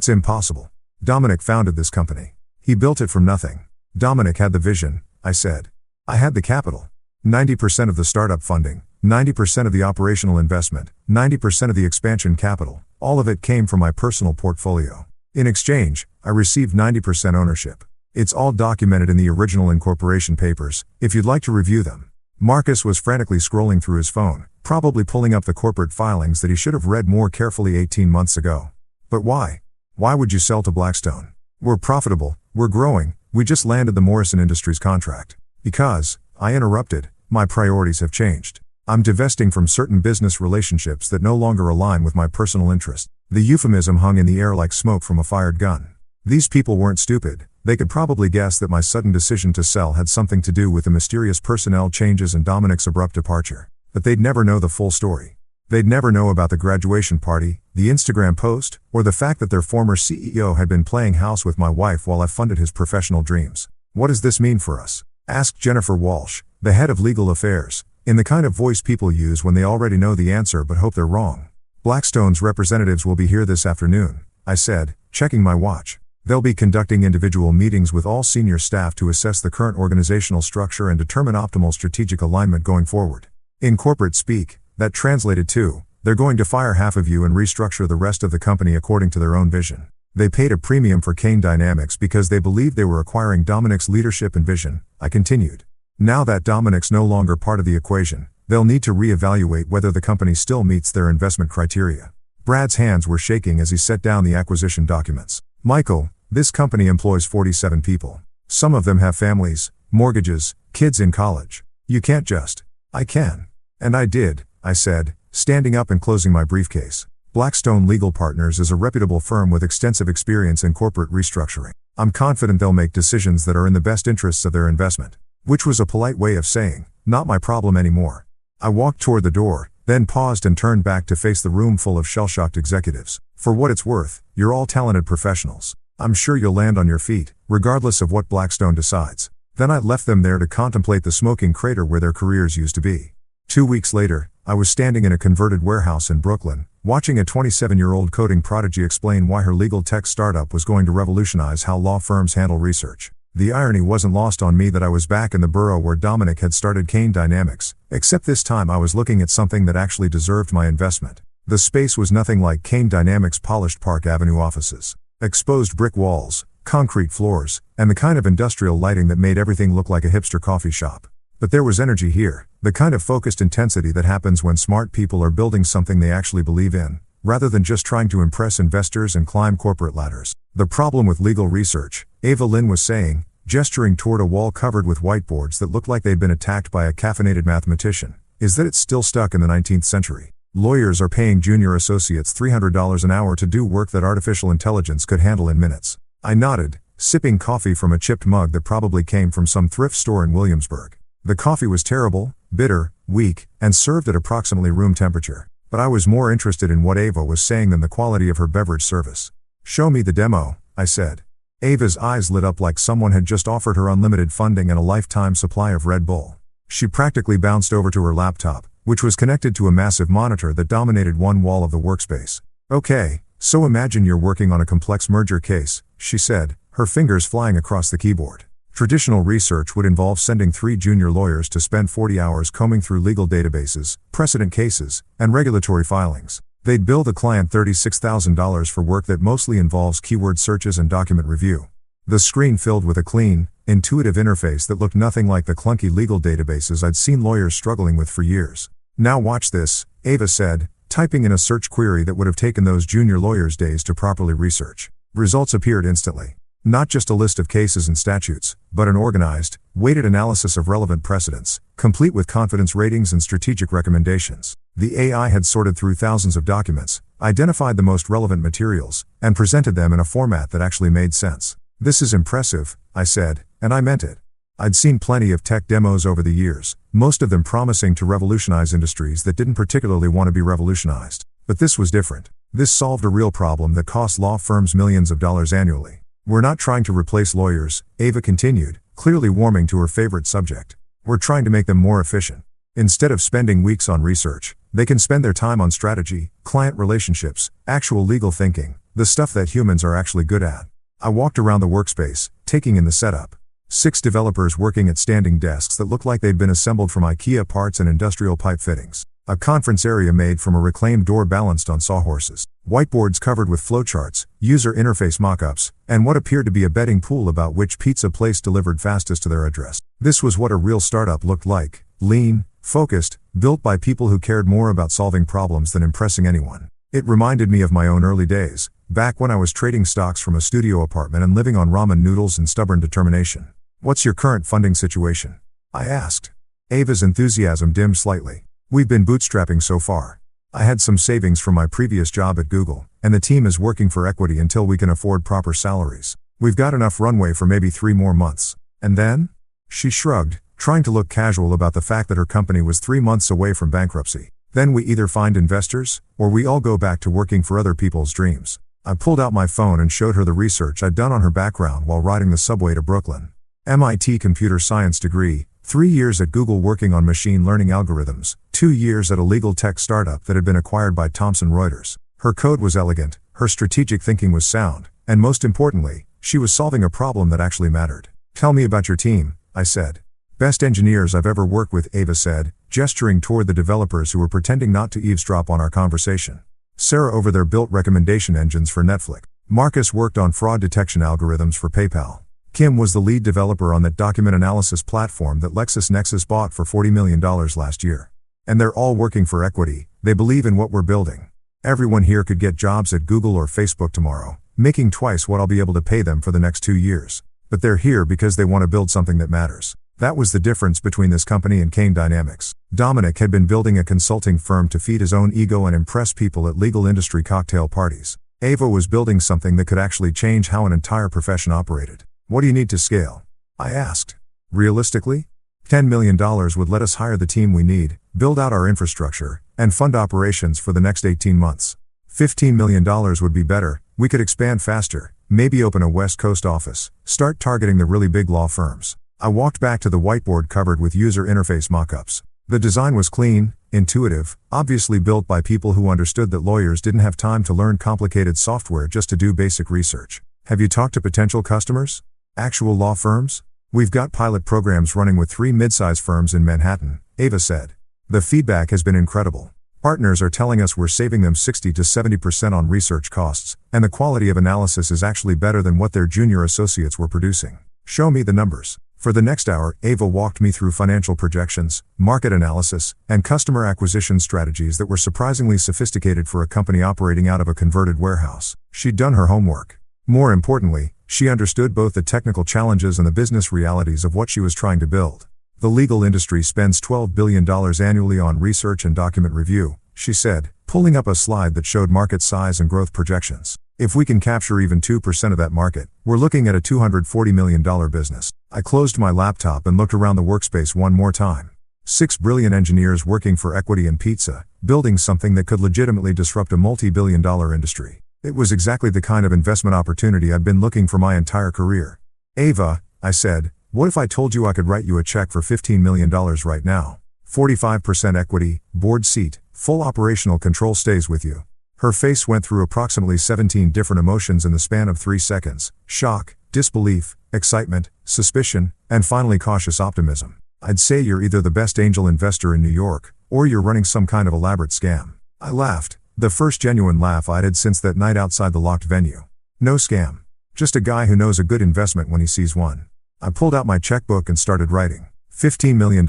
impossible. Dominic founded this company. He built it from nothing. Dominic had the vision, I said. I had the capital. 90% of the startup funding, 90% of the operational investment, 90% of the expansion capital, All of it came from my personal portfolio. In exchange, I received 90% ownership. It's all documented in the original incorporation papers, if you'd like to review them. Marcus was frantically scrolling through his phone, probably pulling up the corporate filings that he should have read more carefully 18 months ago. But why? Why would you sell to Blackstone? We're profitable, we're growing, we just landed the Morrison Industries contract. Because, I interrupted, my priorities have changed. I'm divesting from certain business relationships that no longer align with my personal interest. The euphemism hung in the air like smoke from a fired gun. These people weren't stupid, they could probably guess that my sudden decision to sell had something to do with the mysterious personnel changes and Dominic's abrupt departure. But they'd never know the full story. They'd never know about the graduation party, the Instagram post, or the fact that their former CEO had been playing house with my wife while I funded his professional dreams. What does this mean for us? Asked Jennifer Walsh, the head of legal affairs, in the kind of voice people use when they already know the answer but hope they're wrong. Blackstone's representatives will be here this afternoon, I said, checking my watch. They'll be conducting individual meetings with all senior staff to assess the current organizational structure and determine optimal strategic alignment going forward. In corporate speak, that translated to, they're going to fire half of you and restructure the rest of the company according to their own vision. They paid a premium for Kane Dynamics because they believed they were acquiring Dominic's leadership and vision, I continued. Now that Dominic's no longer part of the equation, they'll need to reevaluate whether the company still meets their investment criteria. Brad's hands were shaking as he set down the acquisition documents. Michael, this company employs 47 people. Some of them have families, mortgages, kids in college. You can't just. I can. And I did, I said, standing up and closing my briefcase. Blackstone Legal Partners is a reputable firm with extensive experience in corporate restructuring. I'm confident they'll make decisions that are in the best interests of their investment. Which was a polite way of saying, not my problem anymore. I walked toward the door, then paused and turned back to face the room full of shell-shocked executives. For what it's worth, you're all talented professionals. I'm sure you'll land on your feet, regardless of what Blackstone decides. Then I left them there to contemplate the smoking crater where their careers used to be. 2 weeks later, I was standing in a converted warehouse in Brooklyn, watching a 27-year-old coding prodigy explain why her legal tech startup was going to revolutionize how law firms handle research. The irony wasn't lost on me that I was back in the borough where Dominic had started Kane Dynamics, except this time I was looking at something that actually deserved my investment. The space was nothing like Kane Dynamics' polished Park Avenue offices. Exposed brick walls, concrete floors, and the kind of industrial lighting that made everything look like a hipster coffee shop. But there was energy here, the kind of focused intensity that happens when smart people are building something they actually believe in, rather than just trying to impress investors and climb corporate ladders. The problem with legal research, Ava Lynn was saying, gesturing toward a wall covered with whiteboards that looked like they'd been attacked by a caffeinated mathematician, is that it's still stuck in the 19th century. Lawyers are paying junior associates $300 an hour to do work that artificial intelligence could handle in minutes. I nodded, sipping coffee from a chipped mug that probably came from some thrift store in Williamsburg. The coffee was terrible, bitter, weak, and served at approximately room temperature. But I was more interested in what Ava was saying than the quality of her beverage service. Show me the demo, I said. Ava's eyes lit up like someone had just offered her unlimited funding and a lifetime supply of Red Bull. She practically bounced over to her laptop, which was connected to a massive monitor that dominated one wall of the workspace. Okay, so imagine you're working on a complex merger case, she said, her fingers flying across the keyboard. Traditional research would involve sending 3 junior lawyers to spend 40 hours combing through legal databases, precedent cases, and regulatory filings. They'd bill the client $36,000 for work that mostly involves keyword searches and document review. The screen filled with a clean, intuitive interface that looked nothing like the clunky legal databases I'd seen lawyers struggling with for years. Now watch this, Ava said, typing in a search query that would have taken those junior lawyers days to properly research. Results appeared instantly. Not just a list of cases and statutes, but an organized, weighted analysis of relevant precedents, complete with confidence ratings and strategic recommendations. The AI had sorted through thousands of documents, identified the most relevant materials, and presented them in a format that actually made sense. This is impressive, I said, and I meant it. I'd seen plenty of tech demos over the years, most of them promising to revolutionize industries that didn't particularly want to be revolutionized. But this was different. This solved a real problem that cost law firms millions of dollars annually. We're not trying to replace lawyers, Ava continued, clearly warming to her favorite subject. We're trying to make them more efficient. Instead of spending weeks on research, they can spend their time on strategy, client relationships, actual legal thinking, the stuff that humans are actually good at. I walked around the workspace, taking in the setup. 6 developers working at standing desks that looked like they'd been assembled from IKEA parts and industrial pipe fittings. A conference area made from a reclaimed door balanced on sawhorses. Whiteboards covered with flowcharts, user interface mockups, and what appeared to be a betting pool about which pizza place delivered fastest to their address. This was what a real startup looked like: lean, focused, built by people who cared more about solving problems than impressing anyone. It reminded me of my own early days, back when I was trading stocks from a studio apartment and living on ramen noodles and stubborn determination. "What's your current funding situation?" I asked. Ava's enthusiasm dimmed slightly. "We've been bootstrapping so far. I had some savings from my previous job at Google, and the team is working for equity until we can afford proper salaries. We've got enough runway for maybe 3 more months. And then?" She shrugged, trying to look casual about the fact that her company was 3 months away from bankruptcy. "Then we either find investors, or we all go back to working for other people's dreams." I pulled out my phone and showed her the research I'd done on her background while riding the subway to Brooklyn. MIT computer science degree, 3 years at Google working on machine learning algorithms, 2 years at a legal tech startup that had been acquired by Thomson Reuters. Her code was elegant, her strategic thinking was sound, and most importantly, she was solving a problem that actually mattered. "Tell me about your team," I said. "Best engineers I've ever worked with," Ava said, gesturing toward the developers who were pretending not to eavesdrop on our conversation. Sarah over there built recommendation engines for Netflix. Marcus worked on fraud detection algorithms for PayPal. Kim was the lead developer on that document analysis platform that LexisNexis bought for $40 million last year. And they're all working for equity. They believe in what we're building. Everyone here could get jobs at Google or Facebook tomorrow, making twice what I'll be able to pay them for the next 2 years. But they're here because they want to build something that matters. That was the difference between this company and Kane Dynamics. Dominic had been building a consulting firm to feed his own ego and impress people at legal industry cocktail parties. Ava was building something that could actually change how an entire profession operated. "What do you need to scale?" I asked. "Realistically, $10 million would let us hire the team we need, build out our infrastructure, and fund operations for the next 18 months. $15 million would be better. We could expand faster, maybe open a West Coast office, start targeting the really big law firms." I walked back to the whiteboard covered with user interface mockups. The design was clean, intuitive, obviously built by people who understood that lawyers didn't have time to learn complicated software just to do basic research. "Have you talked to potential customers? Actual law firms?" "We've got pilot programs running with 3 mid-size firms in Manhattan," Ava said. "The feedback has been incredible. Partners are telling us we're saving them 60 to 70% on research costs, and the quality of analysis is actually better than what their junior associates were producing." "Show me the numbers." For the next hour, Ava walked me through financial projections, market analysis, and customer acquisition strategies that were surprisingly sophisticated for a company operating out of a converted warehouse. She'd done her homework. More importantly, she understood both the technical challenges and the business realities of what she was trying to build. "The legal industry spends $12 billion annually on research and document review," she said, pulling up a slide that showed market size and growth projections. "If we can capture even 2% of that market, we're looking at a $240 million business." I closed my laptop and looked around the workspace one more time. 6 brilliant engineers working for equity and pizza, building something that could legitimately disrupt a multi-billion-dollar industry. It was exactly the kind of investment opportunity I'd been looking for my entire career. "Ava," I said, "what if I told you I could write you a check for $15 million right now? 45% equity, board seat, full operational control stays with you." Her face went through approximately 17 different emotions in the span of 3 seconds: shock, disbelief, excitement, suspicion, and finally cautious optimism. "I'd say you're either the best angel investor in New York, or you're running some kind of elaborate scam." I laughed, the first genuine laugh I'd had since that night outside the locked venue. "No scam. Just a guy who knows a good investment when he sees one." I pulled out my checkbook and started writing. $15 million,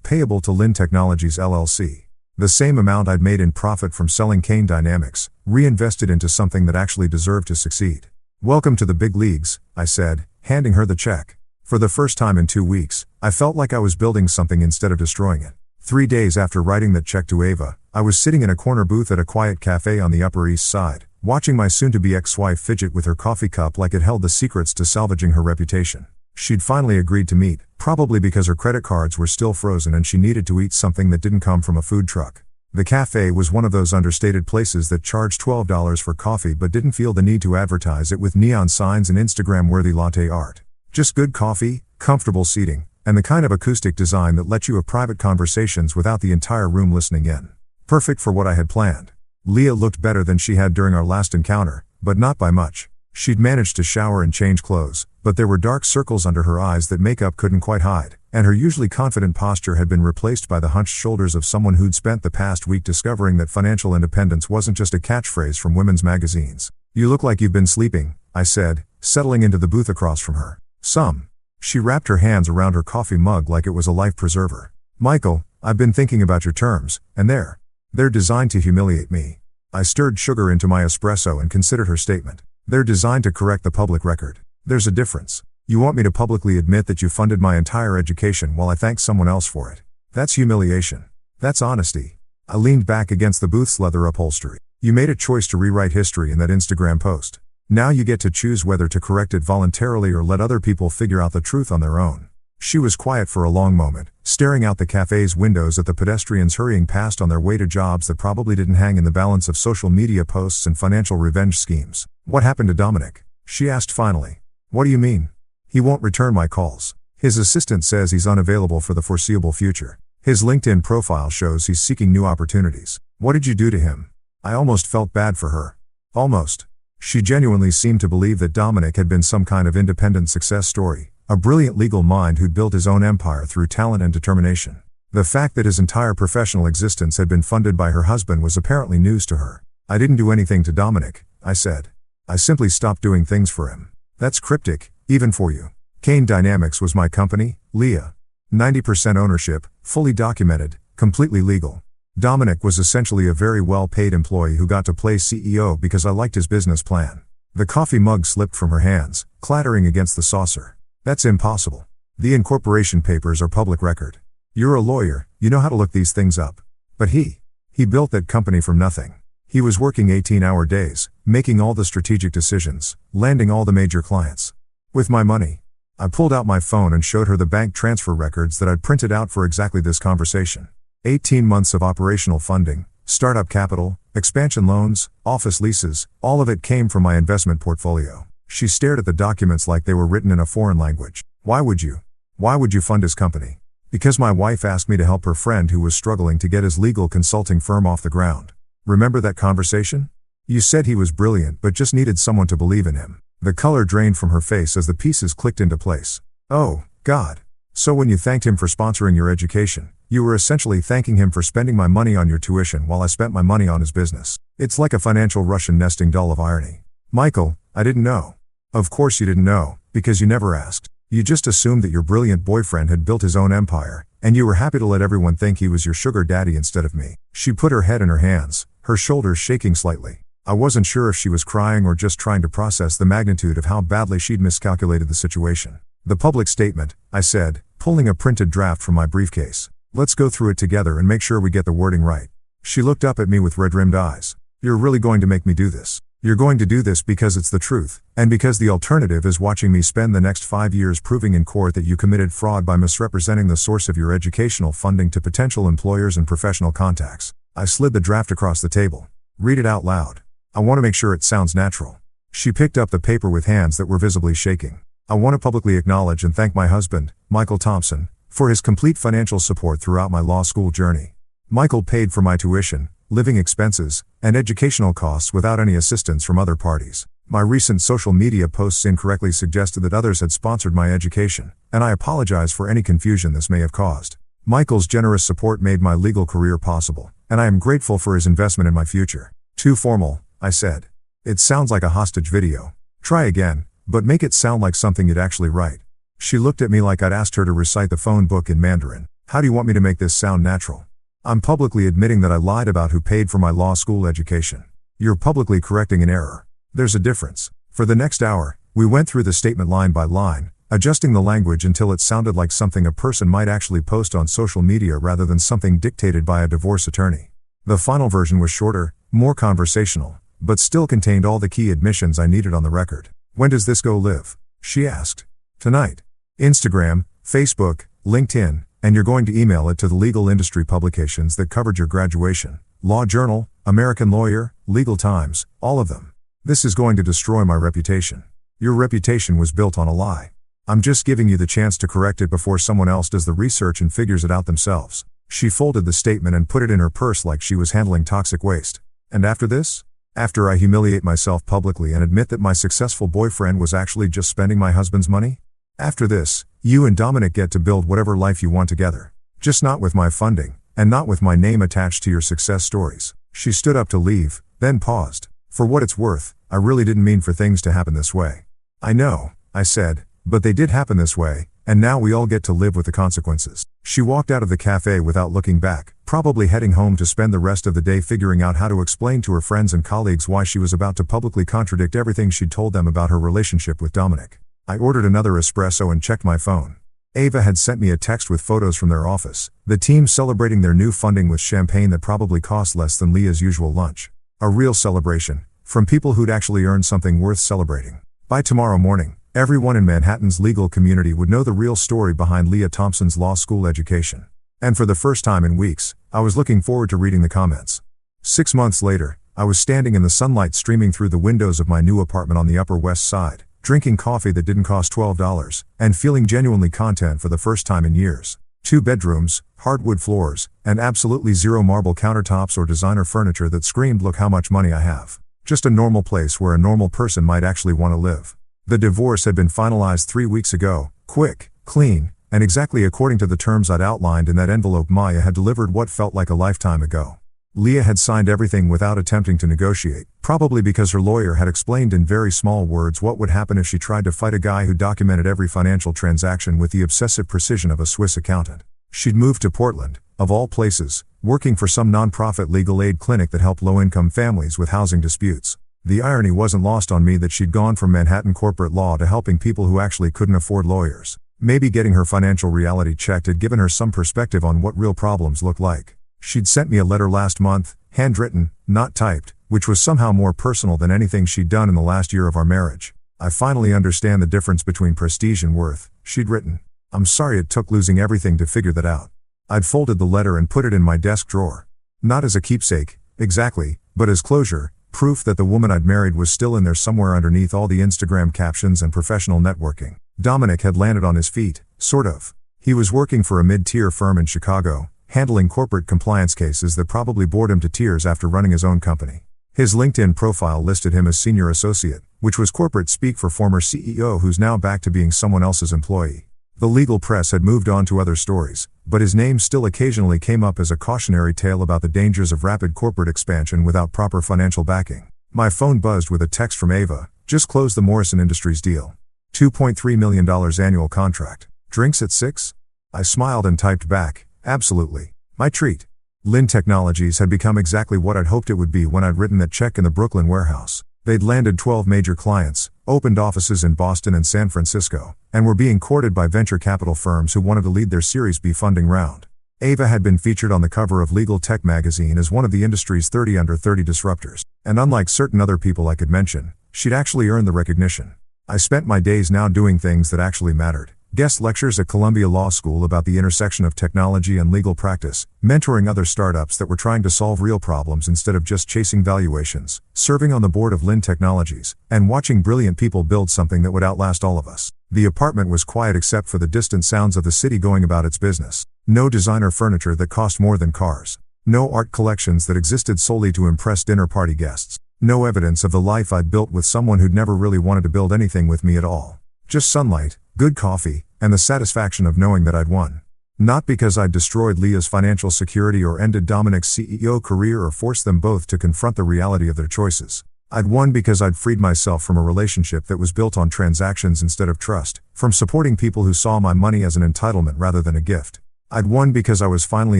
payable to Lynn Technologies LLC. The same amount I'd made in profit from selling Kane Dynamics, reinvested into something that actually deserved to succeed. "Welcome to the big leagues," I said, handing her the check. For the first time in 2 weeks, I felt like I was building something instead of destroying it. 3 days after writing that check to Ava, I was sitting in a corner booth at a quiet cafe on the Upper East Side, watching my soon-to-be ex-wife fidget with her coffee cup like it held the secrets to salvaging her reputation. She'd finally agreed to meet, probably because her credit cards were still frozen and she needed to eat something that didn't come from a food truck. The cafe was one of those understated places that charged $12 for coffee but didn't feel the need to advertise it with neon signs and Instagram-worthy latte art. Just good coffee, comfortable seating, and the kind of acoustic design that let you have private conversations without the entire room listening in. Perfect for what I had planned. Leah looked better than she had during our last encounter, but not by much. She'd managed to shower and change clothes, but there were dark circles under her eyes that makeup couldn't quite hide. and her usually confident posture had been replaced by the hunched shoulders of someone who'd spent the past week discovering that financial independence wasn't just a catchphrase from women's magazines. "You look like you've been sleeping," I said, settling into the booth across from her. "Some." She wrapped her hands around her coffee mug like it was a life preserver. "Michael, I've been thinking about your terms, and they're designed to humiliate me." I stirred sugar into my espresso and considered her statement. "They're designed to correct the public record. There's a difference. You want me to publicly admit that you funded my entire education while I thank someone else for it. That's humiliation. That's honesty." I leaned back against the booth's leather upholstery. "You made a choice to rewrite history in that Instagram post. Now you get to choose whether to correct it voluntarily or let other people figure out the truth on their own." She was quiet for a long moment, staring out the cafe's windows at the pedestrians hurrying past on their way to jobs that probably didn't hang in the balance of social media posts and financial revenge schemes. "What happened to Dominic?" she asked finally. "What do you mean?" "He won't return my calls. His assistant says he's unavailable for the foreseeable future. His LinkedIn profile shows he's seeking new opportunities." "What did you do to him?" I almost felt bad for her. Almost. She genuinely seemed to believe that Dominic had been some kind of independent success story, a brilliant legal mind who'd built his own empire through talent and determination. The fact that his entire professional existence had been funded by her husband was apparently news to her. "I didn't do anything to Dominic," I said. "I simply stopped doing things for him." "That's cryptic, even for you." "Kane Dynamics was my company, Leah. 90% ownership, fully documented, completely legal. Dominic was essentially a very well-paid employee who got to play CEO because I liked his business plan." The coffee mug slipped from her hands, clattering against the saucer. "That's impossible. The incorporation papers are public record. You're a lawyer, you know how to look these things up. But he built that company from nothing. He was working 18-hour days, making all the strategic decisions, landing all the major clients. With my money." I pulled out my phone and showed her the bank transfer records that I'd printed out for exactly this conversation. 18 months of operational funding, startup capital, expansion loans, office leases, all of it came from my investment portfolio. She stared at the documents like they were written in a foreign language. Why would you fund his company?" "Because my wife asked me to help her friend who was struggling to get his legal consulting firm off the ground. Remember that conversation? You said he was brilliant but just needed someone to believe in him." The color drained from her face as the pieces clicked into place. "Oh, God. So when you thanked him for sponsoring your education, you were essentially thanking him for spending my money on your tuition while I spent my money on his business. It's like a financial Russian nesting doll of irony." "Michael, I didn't know." "Of course you didn't know, because you never asked. You just assumed that your brilliant boyfriend had built his own empire, and you were happy to let everyone think he was your sugar daddy instead of me." She put her head in her hands, her shoulders shaking slightly. I wasn't sure if she was crying or just trying to process the magnitude of how badly she'd miscalculated the situation. "The public statement," I said, pulling a printed draft from my briefcase. "Let's go through it together and make sure we get the wording right." She looked up at me with red-rimmed eyes. "You're really going to make me do this? You're going to do this because it's the truth, and because the alternative is watching me spend the next 5 years proving in court that you committed fraud by misrepresenting the source of your educational funding to potential employers and professional contacts." I slid the draft across the table. "Read it out loud. I want to make sure it sounds natural." She picked up the paper with hands that were visibly shaking. "I want to publicly acknowledge and thank my husband, Michael Thompson, for his complete financial support throughout my law school journey. Michael paid for my tuition, living expenses, and educational costs without any assistance from other parties. My recent social media posts incorrectly suggested that others had sponsored my education, and I apologize for any confusion this may have caused. Michael's generous support made my legal career possible, and I am grateful for his investment in my future." "Too formal," I said. "It sounds like a hostage video. Try again, but make it sound like something you'd actually write." She looked at me like I'd asked her to recite the phone book in Mandarin. "How do you want me to make this sound natural?" "I'm publicly admitting that I lied about who paid for my law school education. You're publicly correcting an error. There's a difference." For the next hour, we went through the statement line by line, adjusting the language until it sounded like something a person might actually post on social media rather than something dictated by a divorce attorney. The final version was shorter, more conversational, but still contained all the key admissions I needed on the record. "When does this go live?" she asked. "Tonight. Instagram, Facebook, LinkedIn, and you're going to email it to the legal industry publications that covered your graduation. Law Journal, American Lawyer, Legal Times, all of them. This is going to destroy my reputation. Your reputation was built on a lie. I'm just giving you the chance to correct it before someone else does the research and figures it out themselves." She folded the statement and put it in her purse like she was handling toxic waste. "And after this? After I humiliate myself publicly and admit that my successful boyfriend was actually just spending my husband's money? After this, You and Dominic get to build whatever life you want together. Just not with my funding, and not with my name attached to your success stories. She stood up to leave, then paused. For what it's worth, I really didn't mean for things to happen this way. I know, I said, but they did happen this way, and now we all get to live with the consequences. She walked out of the cafe without looking back, probably heading home to spend the rest of the day figuring out how to explain to her friends and colleagues why she was about to publicly contradict everything she'd told them about her relationship with Dominic. I ordered another espresso and checked my phone. Ava had sent me a text with photos from their office, the team celebrating their new funding with champagne that probably cost less than Leah's usual lunch. A real celebration, from people who'd actually earned something worth celebrating. By tomorrow morning, everyone in Manhattan's legal community would know the real story behind Leah Thompson's law school education. And for the first time in weeks, I was looking forward to reading the comments. 6 months later, I was standing in the sunlight streaming through the windows of my new apartment on the Upper West Side, drinking coffee that didn't cost $12, and feeling genuinely content for the first time in years. 2 bedrooms, hardwood floors, and absolutely zero marble countertops or designer furniture that screamed, "Look how much money I have." Just a normal place where a normal person might actually want to live. The divorce had been finalized 3 weeks ago, quick, clean, and exactly according to the terms I'd outlined in that envelope Maya had delivered what felt like a lifetime ago. Leah had signed everything without attempting to negotiate, probably because her lawyer had explained in very small words what would happen if she tried to fight a guy who documented every financial transaction with the obsessive precision of a Swiss accountant. She'd moved to Portland, of all places, working for some nonprofit legal aid clinic that helped low-income families with housing disputes. The irony wasn't lost on me that she'd gone from Manhattan corporate law to helping people who actually couldn't afford lawyers. Maybe getting her financial reality checked had given her some perspective on what real problems look like. She'd sent me a letter last month, handwritten, not typed, which was somehow more personal than anything she'd done in the last year of our marriage. "I finally understand the difference between prestige and worth," she'd written. "I'm sorry it took losing everything to figure that out." I'd folded the letter and put it in my desk drawer. Not as a keepsake, exactly, but as closure, proof that the woman I'd married was still in there somewhere underneath all the Instagram captions and professional networking. Dominic had landed on his feet, sort of. He was working for a mid-tier firm in Chicago, handling corporate compliance cases that probably bored him to tears after running his own company. His LinkedIn profile listed him as senior associate, which was corporate speak for former CEO who's now back to being someone else's employee. The legal press had moved on to other stories, but his name still occasionally came up as a cautionary tale about the dangers of rapid corporate expansion without proper financial backing. My phone buzzed with a text from Ava. "Just closed the Morrison Industries deal. $2.3 million annual contract. Drinks at 6? I smiled and typed back, "Absolutely. My treat." Lynn Technologies had become exactly what I'd hoped it would be when I'd written that check in the Brooklyn warehouse. They'd landed 12 major clients, opened offices in Boston and San Francisco, and were being courted by venture capital firms who wanted to lead their Series B funding round. Ava had been featured on the cover of Legal Tech magazine as one of the industry's 30 under 30 disruptors, and unlike certain other people I could mention, she'd actually earned the recognition. I spent my days now doing things that actually mattered. Guest lectures at Columbia Law School about the intersection of technology and legal practice, mentoring other startups that were trying to solve real problems instead of just chasing valuations, serving on the board of Lynn Technologies, and watching brilliant people build something that would outlast all of us. The apartment was quiet except for the distant sounds of the city going about its business. No designer furniture that cost more than cars. No art collections that existed solely to impress dinner party guests. No evidence of the life I'd built with someone who'd never really wanted to build anything with me at all. Just sunlight, good coffee, and the satisfaction of knowing that I'd won. Not because I'd destroyed Leah's financial security or ended Dominic's CEO career or forced them both to confront the reality of their choices. I'd won because I'd freed myself from a relationship that was built on transactions instead of trust, from supporting people who saw my money as an entitlement rather than a gift. I'd won because I was finally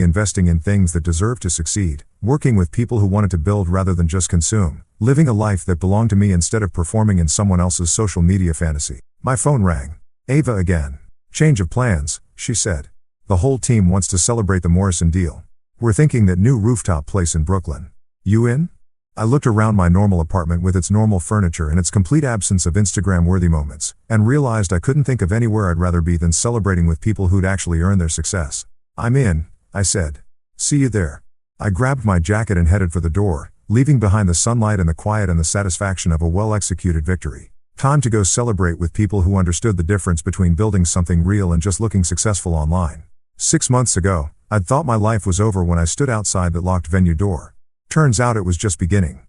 investing in things that deserved to succeed, working with people who wanted to build rather than just consume, living a life that belonged to me instead of performing in someone else's social media fantasy. My phone rang. Ava again. "Change of plans," she said. "The whole team wants to celebrate the Morrison deal. We're thinking that new rooftop place in Brooklyn. You in?" I looked around my normal apartment with its normal furniture and its complete absence of Instagram-worthy moments, and realized I couldn't think of anywhere I'd rather be than celebrating with people who'd actually earned their success. "I'm in," I said. "See you there." I grabbed my jacket and headed for the door, leaving behind the sunlight and the quiet and the satisfaction of a well-executed victory. Time to go celebrate with people who understood the difference between building something real and just looking successful online. 6 months ago, I'd thought my life was over when I stood outside that locked venue door. Turns out it was just beginning.